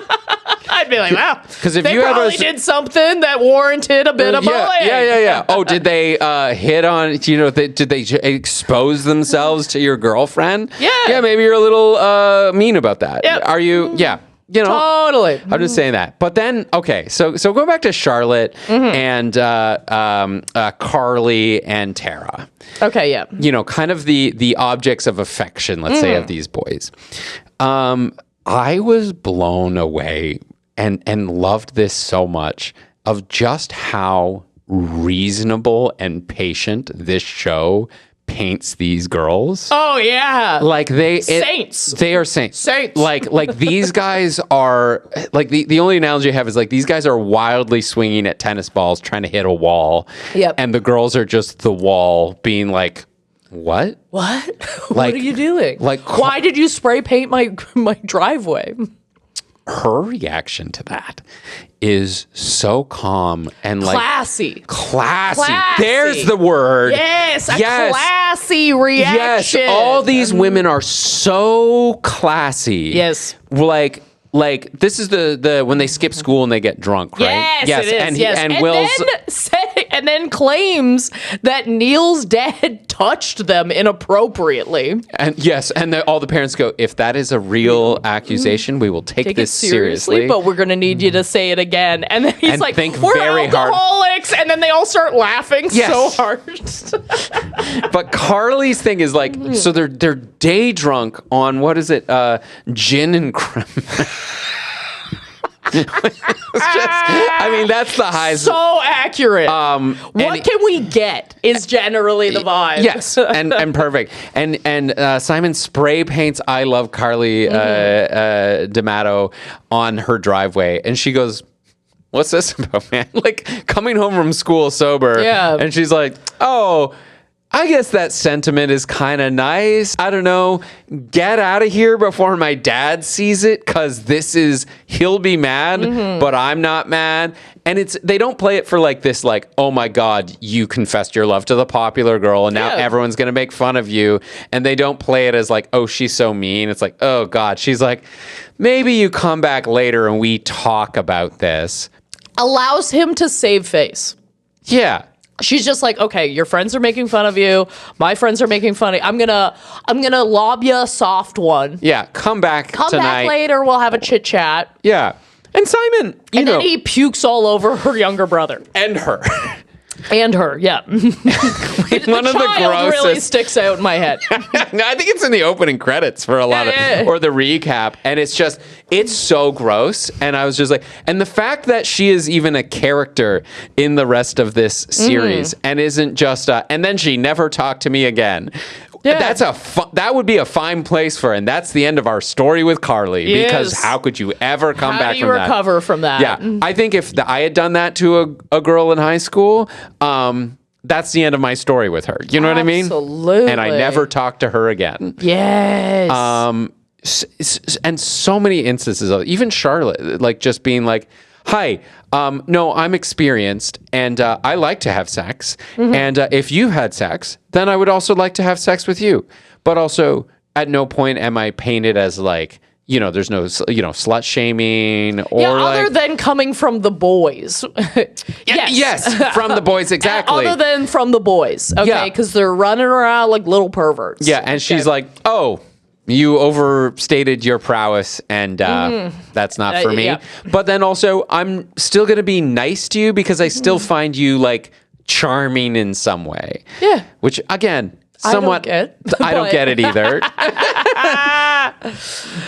I'd be like, wow. Because if they you probably did something that warranted a bit of bullying. Yeah. Oh, did they hit on, did they expose themselves to your girlfriend? Yeah. Yeah, maybe you're a little mean about that. Yeah. Are you? Yeah. Totally. I'm just saying that. But then, okay, so go back to Charlotte and Carly and Tara. Okay, yeah. Kind of the objects of affection, let's say, of these boys. I was blown away and loved this so much of just how reasonable and patient this show paints these girls. Oh yeah, like saints. They are saints. Saints. Like these guys are like the only analogy I have is like these guys are wildly swinging at tennis balls trying to hit a wall. Yep. And the girls are just the wall being like, what? What are you doing? Like, why did you spray paint my driveway? Her reaction to that is so calm and like classy. There's the word. Yes, classy reaction. Yes, all these women are so classy. Yes. Like this is the when they skip school and they get drunk, right? Yes, it is. And Will's and then claims that Neil's dad touched them inappropriately. And all the parents go, if that is a real accusation, we will take this seriously. But we're going to need you to say it again. And then he's like, we're very alcoholics. And then they all start laughing so hard. But Carly's thing is like, so they're day drunk on, what is it? Gin and creme. That's the highest. So accurate. What can we get is generally the vibe. Yes, and perfect. And Simon spray paints "I love Carly" D'Amato on her driveway, and she goes, "What's this about, man?" Like coming home from school sober, and she's like, "Oh, I guess that sentiment is kind of nice. I don't know. Get out of here before my dad sees it, because he'll be mad, but I'm not mad." And they don't play it for like this, like, oh my God, you confessed your love to the popular girl and now everyone's going to make fun of you. And they don't play it as like, oh, she's so mean. It's like, oh God, she's like, maybe you come back later and we talk about this. Allows him to save face. Yeah. She's just like, okay, your friends are making fun of you. My friends are making fun of you. I'm gonna lob you a soft one. Yeah, come back tonight. Come back later. We'll have a chit chat. Yeah, and Simon, then he pukes all over her younger brother and her. And her, yeah. one of the child really grossest. sticks out in my head. No, I think it's in the opening credits for a lot or the recap, and it's so gross. And I was just like, and the fact that she is even a character in the rest of this series and isn't just and then she never talked to me again. Yeah. That would be a fine place for, and that's the end of our story with Carly. Because how could you ever come back from that? How do you recover from that? Yeah, I think if I had done that to a girl in high school, that's the end of my story with her. You know what I mean? Absolutely. And I never talked to her again. Yes. And so many instances of even Charlotte, like just being like, hi, no, I'm experienced and I like to have sex. And if you've had sex, then I would also like to have sex with you. But also, at no point am I painted as like, there's no, slut shaming or other than coming from the boys. Yes, from the boys, exactly. Other than from the boys, okay? Because they're running around like little perverts. Yeah, and she's like, oh, you overstated your prowess, and that's not for me. Yeah. But then also, I'm still going to be nice to you because I still find you, like, charming in some way. Yeah. Which, again, somewhat... I don't get it either.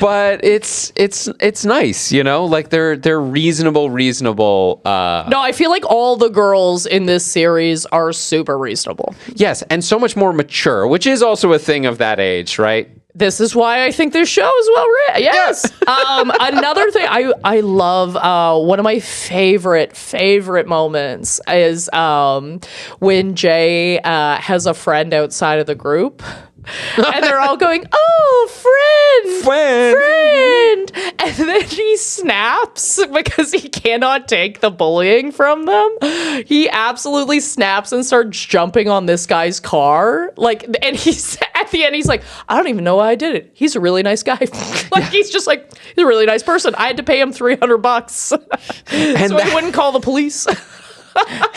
But it's nice, Like, they're reasonable... No, I feel like all the girls in this series are super reasonable. Yes, and so much more mature, which is also a thing of that age, right? This is why I think this show is well written. Yes. Another thing I love, one of my favorite moments is when Jay has a friend outside of the group. And they're all going, oh, friend. And then he snaps because he cannot take the bullying from them. He absolutely snaps and starts jumping on this guy's car. And he's at the end, he's like, I don't even know why I did it. He's a really nice guy. He's just like, he's a really nice person. I had to pay him $300 so he wouldn't call the police.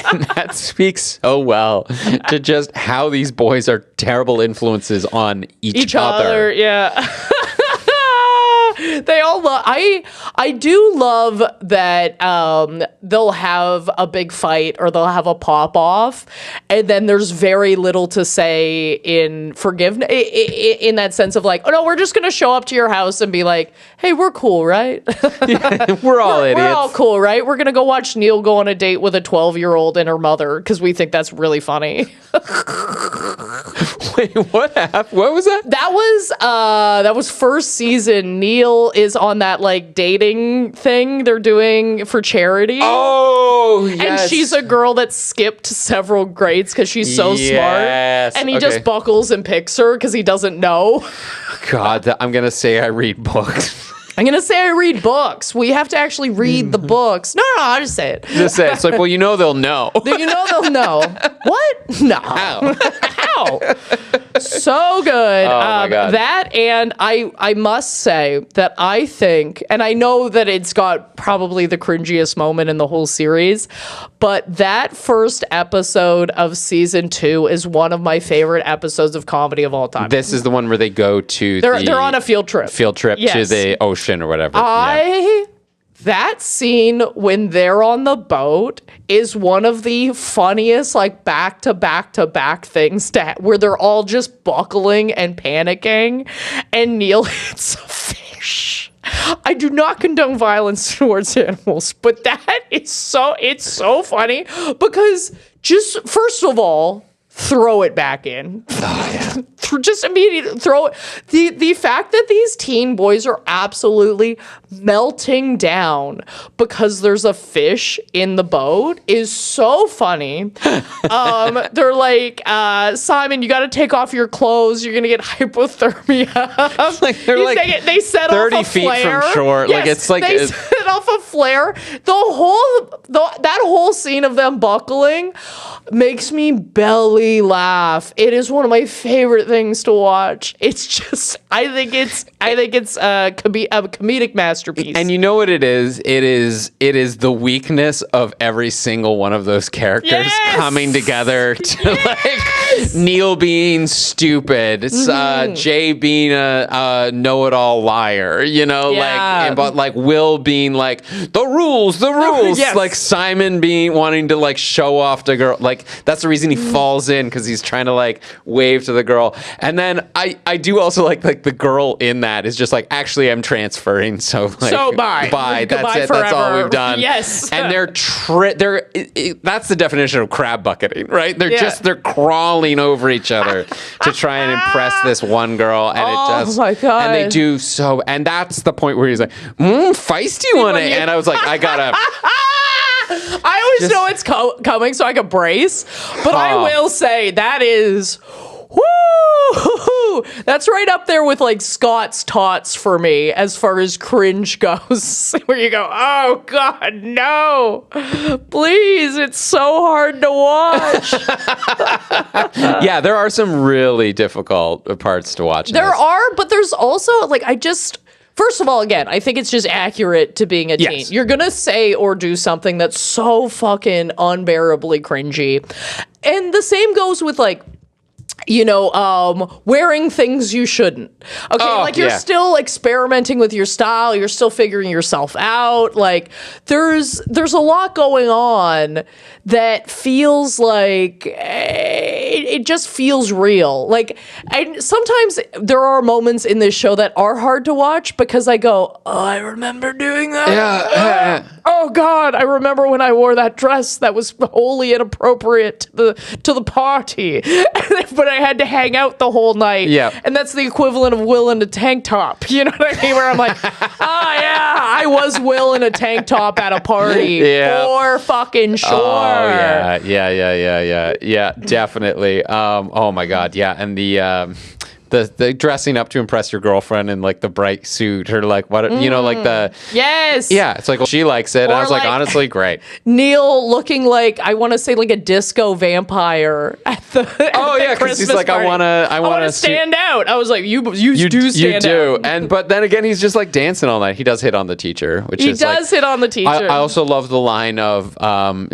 And that speaks so well to just how these boys are terrible influences on each other. Yeah. They all love. I do love that they'll have a big fight or they'll have a pop off, and then there's very little to say in forgiveness. In that sense of like, oh no, we're just gonna show up to your house and be like, hey, we're cool, right? Yeah, we're all idiots. We're all cool, right? We're gonna go watch Neil go on a date with a 12-year-old and her mother because we think that's really funny. Wait, what happened? What was that? That was first season. Neil is on that like dating thing they're doing for charity. Oh, yes. And she's a girl that skipped several grades because she's so smart. And he just buckles and picks her because he doesn't know. God, I'm gonna say I read books. I'm going to say I read books. We have to actually read the books. No, I'll just say it. Just say it. It's like, well, they'll know. They'll know. What? No. How? So good. Oh, my God. That, and I must say that I think, and I know that it's got probably the cringiest moment in the whole series, but that first episode of season 2 is one of my favorite episodes of comedy of all time. This is the one where they go to they're on a field trip. To the ocean or whatever. That scene when they're on the boat is one of the funniest, like back to back things where they're all just buckling and panicking, and Neil hits a fish. I do not condone violence towards animals, but it's so funny because just first of all, throw it back in. Oh, yeah. Just immediately throw it. The fact that these teen boys are absolutely melting down because there's a fish in the boat is so funny. They're like, Simon, you got to take off your clothes. You're gonna get hypothermia. They set 30 off a feet flare from shore. Yes, like it's like they set off a flare. That whole scene of them buckling makes me belly laugh. It is one of my favorite things to watch. It's just, I think it's a comedic masterpiece. And you know what it is? It is the weakness of every single one of those characters coming together to like Neil being stupid, Jay being a know-it-all liar, but like Will being being like, the rules, Yes. like Simon being wanting to like show off to girl, like that's the reason he falls in, because he's trying to like wave to the girl. And then I do also like the girl in that is just like, actually I'm transferring, so like bye, that's it, forever. that's all we've done. Yes. And they're that's the definition of crab bucketing, right? They're crawling over each other to try and impress this one girl, and my God. and they do so, and that's the point where he's like, feisty one, and I was like, I gotta. I always know it's coming, so I can brace. But I will say that is, woo! That's right up there with like Scott's Tots for me as far as cringe goes. Where you go, oh God, no! Please, it's so hard to watch. Yeah, there are some really difficult parts to watch. There are, but there's also like First of all, again, I think it's just accurate to being a teen. Yes. You're going to say or do something that's so fucking unbearably cringy. And the same goes with like, wearing things you shouldn't. Okay, you're still experimenting with your style, you're still figuring yourself out. Like there's a lot going on that feels like it just feels real. Like sometimes there are moments in this show that are hard to watch because I go, oh, I remember doing that. Yeah. Oh God, I remember when I wore that dress that was wholly inappropriate to the party. But I had to hang out the whole night. Yeah. And that's the equivalent of Will in a tank top. You know what I mean? Where I'm like, oh yeah, I was Will in a tank top at a party. Yeah. For fucking sure. Oh yeah, definitely. Oh my God, yeah, and the dressing up to impress your girlfriend in like the bright suit or like what like the yes, yeah, it's like, well, she likes it. And I was like, honestly, great. Neil looking like, I want to say like a disco vampire at the because he's like, party. I want to stand out. I was like, you do stand out. But then again, he's just like dancing all night. He does hit on the teacher, which he does hit on the teacher. I also love the line of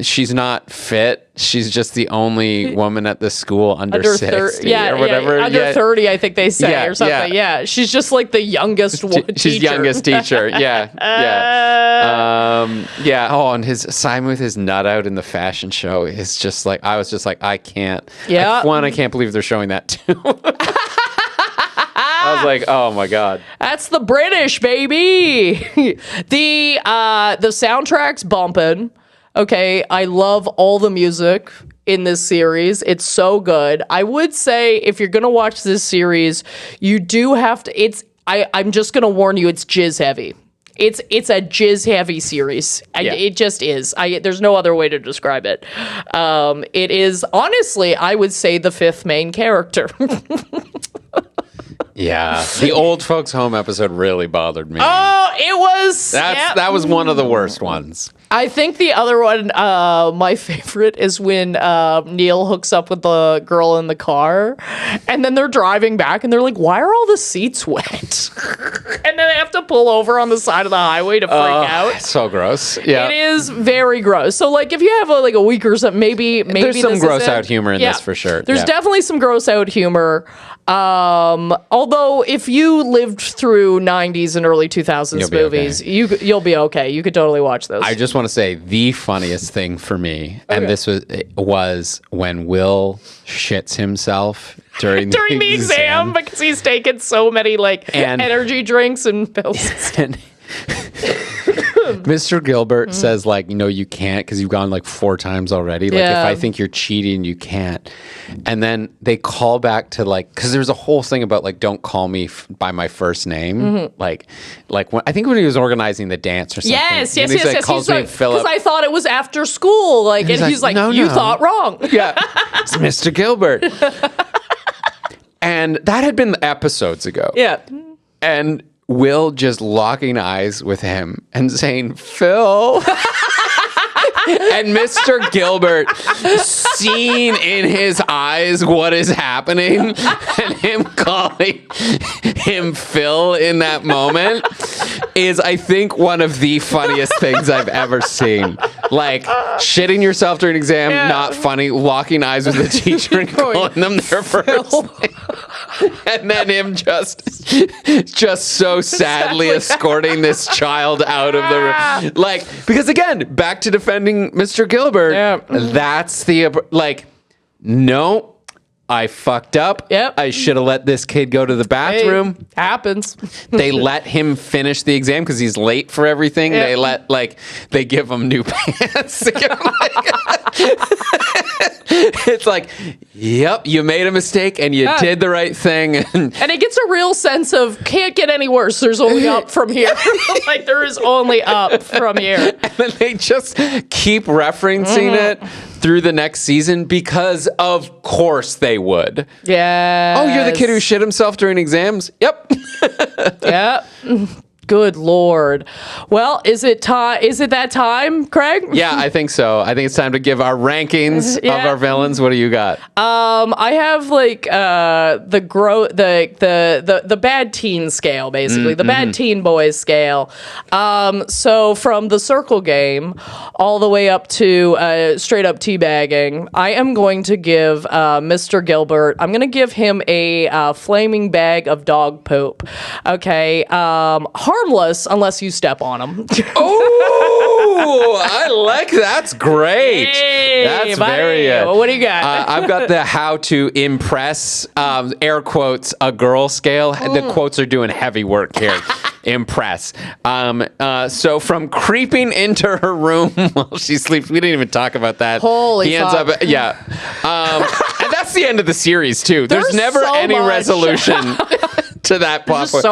she's not fit. She's just the only woman at the school under 60 or whatever. Yeah, under 30, I think they say, or something. Yeah. Yeah, she's just like the youngest teacher. She's youngest teacher. Yeah. Oh, and his Simon with his nut out in the fashion show is just like, I was just like, I can't. Yeah. I can't believe they're showing that too. I was like, oh my God. That's the British, baby. The soundtrack's bumping. Okay, I love all the music in this series. It's so good. I would say if you're going to watch this series, you do have to, I'm just going to warn you, it's jizz heavy. It's a jizz heavy series. It just is. There's no other way to describe it. It is, honestly, I would say the fifth main character. Yeah, the old folks home episode really bothered me. Oh, it was. That was one of the worst ones. I think the other one, my favorite, is when Neil hooks up with the girl in the car, and then they're driving back, and they're like, "Why are all the seats wet?" And then they have to pull over on the side of the highway to freak out. It's so gross. Yeah, it is very gross. So, like, if you have a week or something, maybe there's some gross out humor in this for sure. There's definitely some gross out humor. Although if you lived through 90s and early 2000s movies, okay. You'll be okay. You could totally watch those. I just want to say the funniest thing for me, and this was when Will shits himself during the exam because he's taken so many energy drinks and pills. And Mr. Gilbert says, you can't because you've gone 4 times already. If I think you're cheating, you can't. And then they call back to because there's a whole thing about don't call me by my first name. Mm-hmm. When, I think when he was organizing the dance or something. Yes. Calls me Philip. Because I thought it was after school. And he's like, no, you thought wrong. Yeah, it's Mr. Gilbert. And that had been episodes ago. Yeah. And Will just locking eyes with him and saying, Phil. And Mr. Gilbert seeing in his eyes what is happening and him calling him Phil in that moment is, I think, one of the funniest things I've ever seen. Shitting yourself during an exam, not funny. Locking eyes with the teacher and calling them their first name. And then him just so sadly escorting this child out of the room. Like, because again, back to defending Mr. Gilbert. Yeah. That's the, like, no, I fucked up. Yep. I should have let this kid go to the bathroom. Hey, happens. They let him finish the exam because he's late for everything. Yep. They give him new pants. It's like, yep, you made a mistake and you did the right thing. And it gets a real sense of can't get any worse. There's only up from here. Like there is only up from here. And then they just keep referencing it through the next season because of course they would. Yeah. Oh, you're the kid who shit himself during exams? Yep. Yep. Good Lord. Well, is it that time, Craig? Yeah, I think so. I think it's time to give our rankings of our villains. What do you got? I have like the bad teen scale, basically the bad teen boys scale. So from the circle game all the way up to straight up teabagging, I am going to give Mr. Gilbert. I'm going to give him a flaming bag of dog poop. Okay, harmless unless you step on him. Oh, I like that's great. Hey, that's buddy. very good. What do you got? I've got the how to impress, air quotes, a girl scale. The quotes are doing heavy work here. Impress. So from creeping into her room while she sleeps, we didn't even talk about that. Holy fuck. And that's the end of the series too. There's never so any much. resolution to that plot point.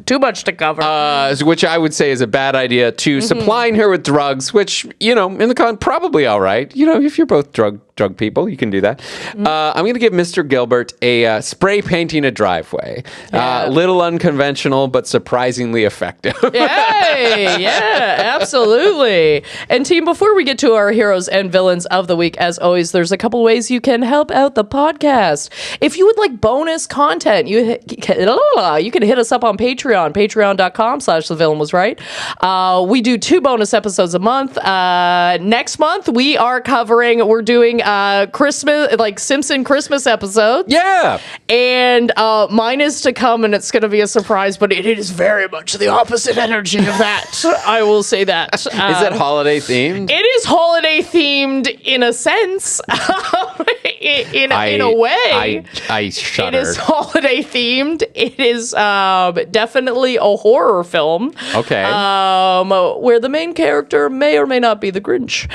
Too much to cover. Which I would say is a bad idea. To supplying her with drugs, which, in the probably all right. If you're both drug people, you can do that. I'm going to give Mr. Gilbert a spray painting a driveway. Little unconventional, but surprisingly effective. Yay! Yeah, absolutely. And team, before we get to our heroes and villains of the week, as always, there's a couple ways you can help out the podcast. If you would like bonus content, you can hit us up on Patreon, patreon.com/thevillainwasright. We do 2 bonus episodes a month. Next month, we're doing Christmas, like Simpson Christmas episodes. Yeah. And mine is to come, and it's going to be a surprise, but it is very much the opposite energy of that. I will say that. Is it holiday themed? It is holiday themed in a sense. in a way. I shudder. It is holiday themed. It is definitely a horror film. Okay. Where the main character may or may not be the Grinch.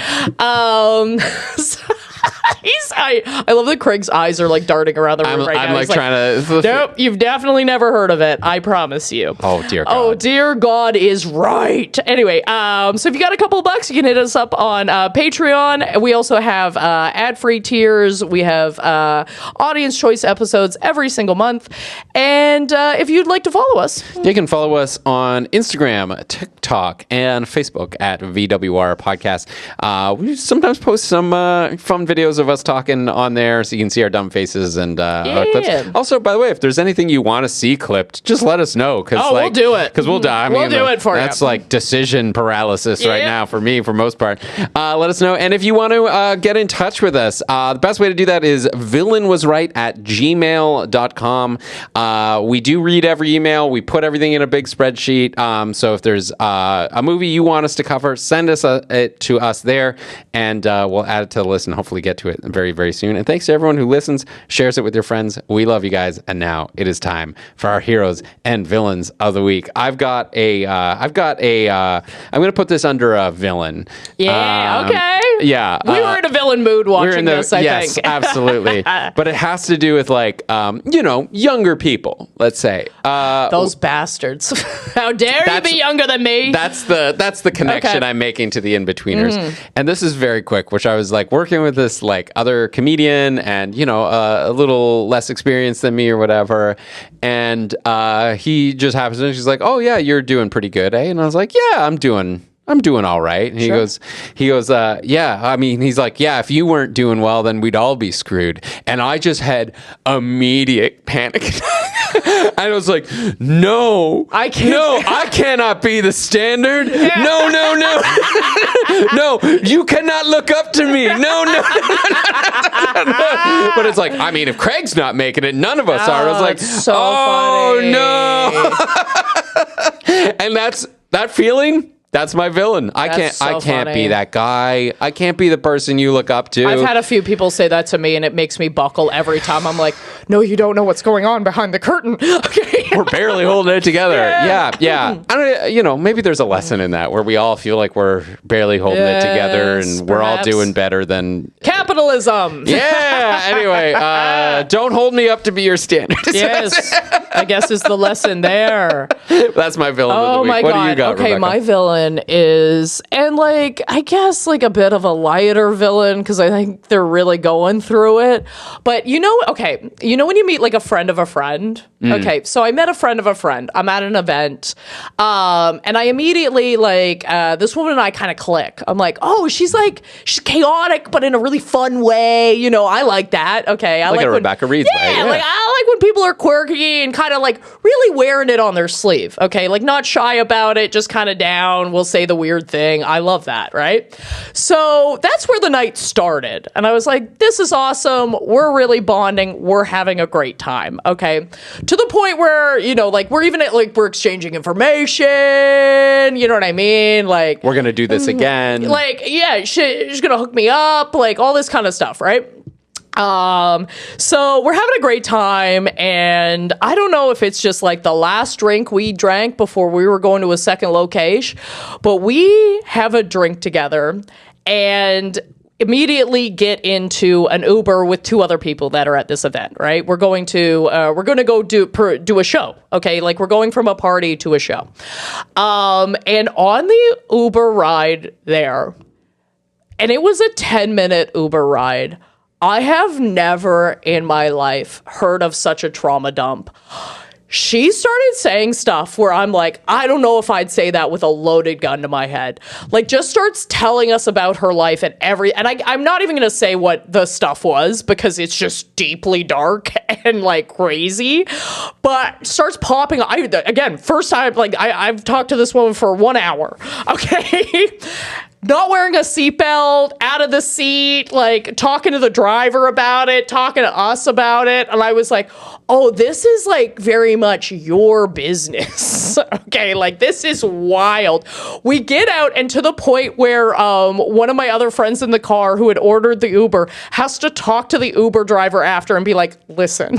I love that Craig's eyes are like darting around the room right now. I'm like trying to. Nope, you've definitely never heard of it. I promise you. Oh dear God. Oh dear God is right. Anyway, so if you got a couple of bucks, you can hit us up on Patreon. We also have ad-free tiers. We have audience choice episodes every single month. And if you'd like to follow us, you can follow us on Instagram, TikTok, and Facebook at VWR Podcast. We sometimes post some fun videos of us talking on there, so you can see our dumb faces and clips. Also, by the way, if there's anything you want to see clipped, just let us know. We'll do it. Because we'll die. We'll do it for you. That's like decision paralysis right now for me, for most part. Let us know. And if you want to get in touch with us, the best way to do that is villainwasright@gmail.com. We do read every email. We put everything in a big spreadsheet. So if there's a movie you want us to cover, send it to us there, and we'll add it to the list and hopefully get to it very, very soon. And thanks to everyone who listens, shares it with your friends. We love you guys. And now it is time for our heroes and villains of the week. I'm going to put this under a villain. Yeah. Okay. Yeah. We were in a villain mood watching this, I think. Yes, absolutely. But it has to do with younger people, let's say. Those bastards. How dare you be younger than me? That's the connection I'm making to the Inbetweeners. And this is very quick, which I was like working with this like other comedian and, a little less experienced than me or whatever. And he just happens to, she's like, oh yeah, you're doing pretty good, eh? And I was like, yeah, I'm doing all right. And he goes, yeah, I mean, he's like, yeah, if you weren't doing well, then we'd all be screwed. And I just had immediate panic attack. I was like, no, I can't. No, I cannot be the standard. Yeah. No. No, you cannot look up to me. No. But it's like, I mean, if Craig's not making it, none of us are. I was like, so funny. No. And that feeling. That's my villain. I can't be that guy. I can't be the person you look up to. I've had a few people say that to me, and it makes me buckle every time. I'm like, no, you don't know what's going on behind the curtain. Okay. We're barely holding it together. Yeah. I don't, maybe there's a lesson in that where we all feel like we're barely holding it together, and we're all doing better than capitalism. Yeah. Anyway, don't hold me up to be your standard. Yes. I guess is the lesson there. That's my villain of the week. My what God. do you got, Okay, Rebecca? my villain is, and like, I guess like a bit of a lighter villain because I think they're really going through it. But when you meet like a friend of a friend? Okay, so I met a friend of a friend. I'm at an event, and I immediately like, this woman and I kind of click. I'm like, oh, she's chaotic, but in a really fun way. I like that. Okay, I like a Rebecca Reed's way. Yeah, like I like when people are quirky and kind of like really wearing it on their sleeve. Okay, like not shy about it, just kind of down. Will say the weird thing. I love that, right? So that's where the night started. And I was like, this is awesome. We're really bonding. We're having a great time. Okay. To the point where, we're even we're exchanging information. You know what I mean? Like, we're going to do this again. Like, yeah, she's going to hook me up. Like all this kind of stuff, right? So we're having a great time, and I don't know if it's just like the last drink we drank before we were going to a second location, but we have a drink together and immediately get into an Uber with two other people that are at this event, right? We're going to go do a show. Okay. Like we're going from a party to a show. And on the Uber ride there, and it was a 10-minute Uber ride, I have never in my life heard of such a trauma dump. She started saying stuff where I'm like, I don't know if I'd say that with a loaded gun to my head. Like, just starts telling us about her life and I'm not even going to say what the stuff was because it's just deeply dark and like crazy, but starts popping. Again, first time, like I've talked to this woman for 1 hour. Okay. Not wearing a seatbelt, out of the seat, like talking to the driver about it, talking to us about it. And I was like, oh, this is like very much your business. Okay, like this is wild. We get out, and to the point where one of my other friends in the car who had ordered the Uber has to talk to the Uber driver after and be like, listen,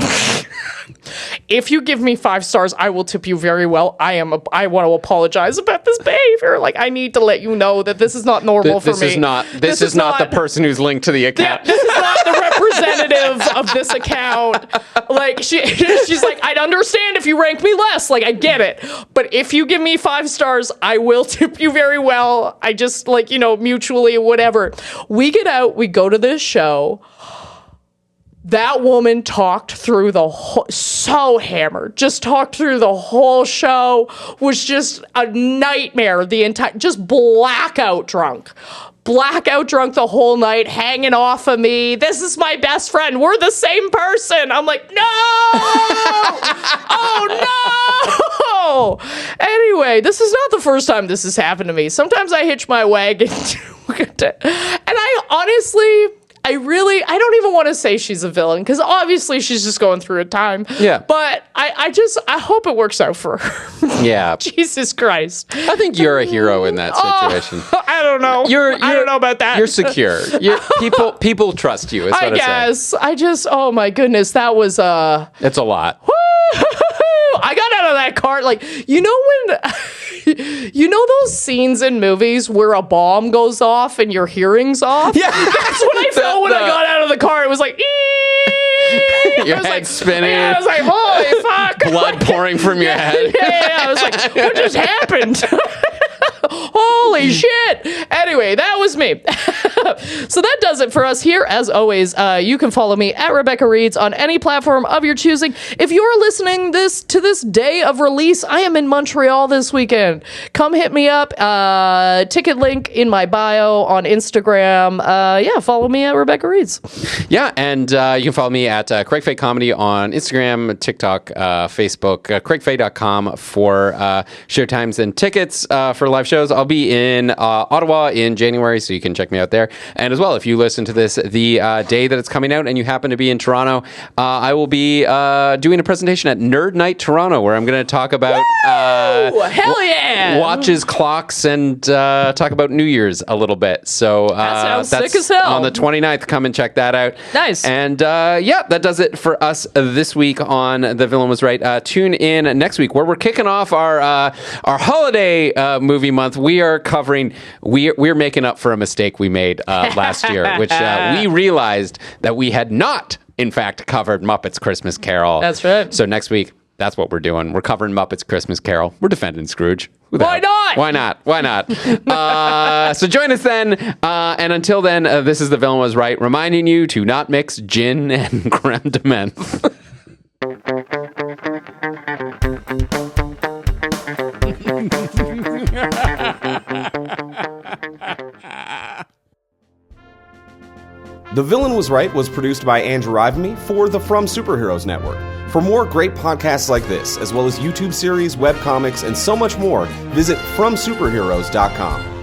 if you give me 5 stars, I will tip you very well. I want to apologize about this behavior. Like, I need to let you know that this is not normal for me. This is not the person who's linked to the account. This is not the representative of this account. Like, she's like, I'd understand if you rank me less. Like, I get it. But if you give me 5 stars, I will tip you very well. I just, like, mutually, whatever. We get out, we go to this show. That woman talked through the whole, so hammered, just talked through the whole show, was just a nightmare just blackout drunk the whole night, hanging off of me. This is my best friend. We're the same person. I'm like, no! Oh, no! Anyway, this is not the first time this has happened to me. Sometimes I hitch my wagon. And I honestly... I don't even want to say she's a villain because obviously she's just going through a time. Yeah. But I hope it works out for her. Yeah. Jesus Christ. I think you're a hero in that situation. I don't know. I don't know about that. You're secure. People trust you. Is what I guess. Oh my goodness, that was it's a lot. I got out of that car like those scenes in movies where a bomb goes off and your hearing's off? Yeah. That's what I felt when I got out of the car. It was like, your head spinning. Yeah, I was like, holy fuck. Blood pouring from your head. Yeah. I was like, what just happened? Holy shit. Anyway, that was me. So that does it for us here. As always, you can follow me at Rebecca Reads on any platform of your choosing. If you're listening to this day of release, I am in Montreal this weekend. Come hit me up. Ticket link in my bio on Instagram. Follow me at Rebecca Reads. Yeah, and you can follow me at Craig Fay Comedy on Instagram, TikTok, Facebook, craigfay.com for show times and tickets for live shows. I'll be in Ottawa in January, so you can check me out there. And as well, if you listen to this the day that it's coming out and you happen to be in Toronto, I will be doing a presentation at Nerd Night Toronto, where I'm going to talk about hell yeah! watches, clocks, and talk about New Year's a little bit. So that sounds that's sick as hell. On the 29th, come and check that out. Nice. And that does it for us this week on The Villain Was Right. Tune in next week, where we're kicking off our holiday movie month. We are covering. We're making up for a mistake we made last year, which we realized that we had not, in fact, covered Muppets Christmas Carol. That's right. So next week, that's what we're doing. We're covering Muppets Christmas Carol. We're defending Scrooge. Why not? Why not? Why not? So join us then. And until then, this is The Villain Was Right, reminding you to not mix gin and creme de menthe. The Villain Was Right was produced by Andrew Ivimey for the From Superheroes Network. For more great podcasts like this, as well as YouTube series, webcomics, and so much more, visit FromSuperheroes.com.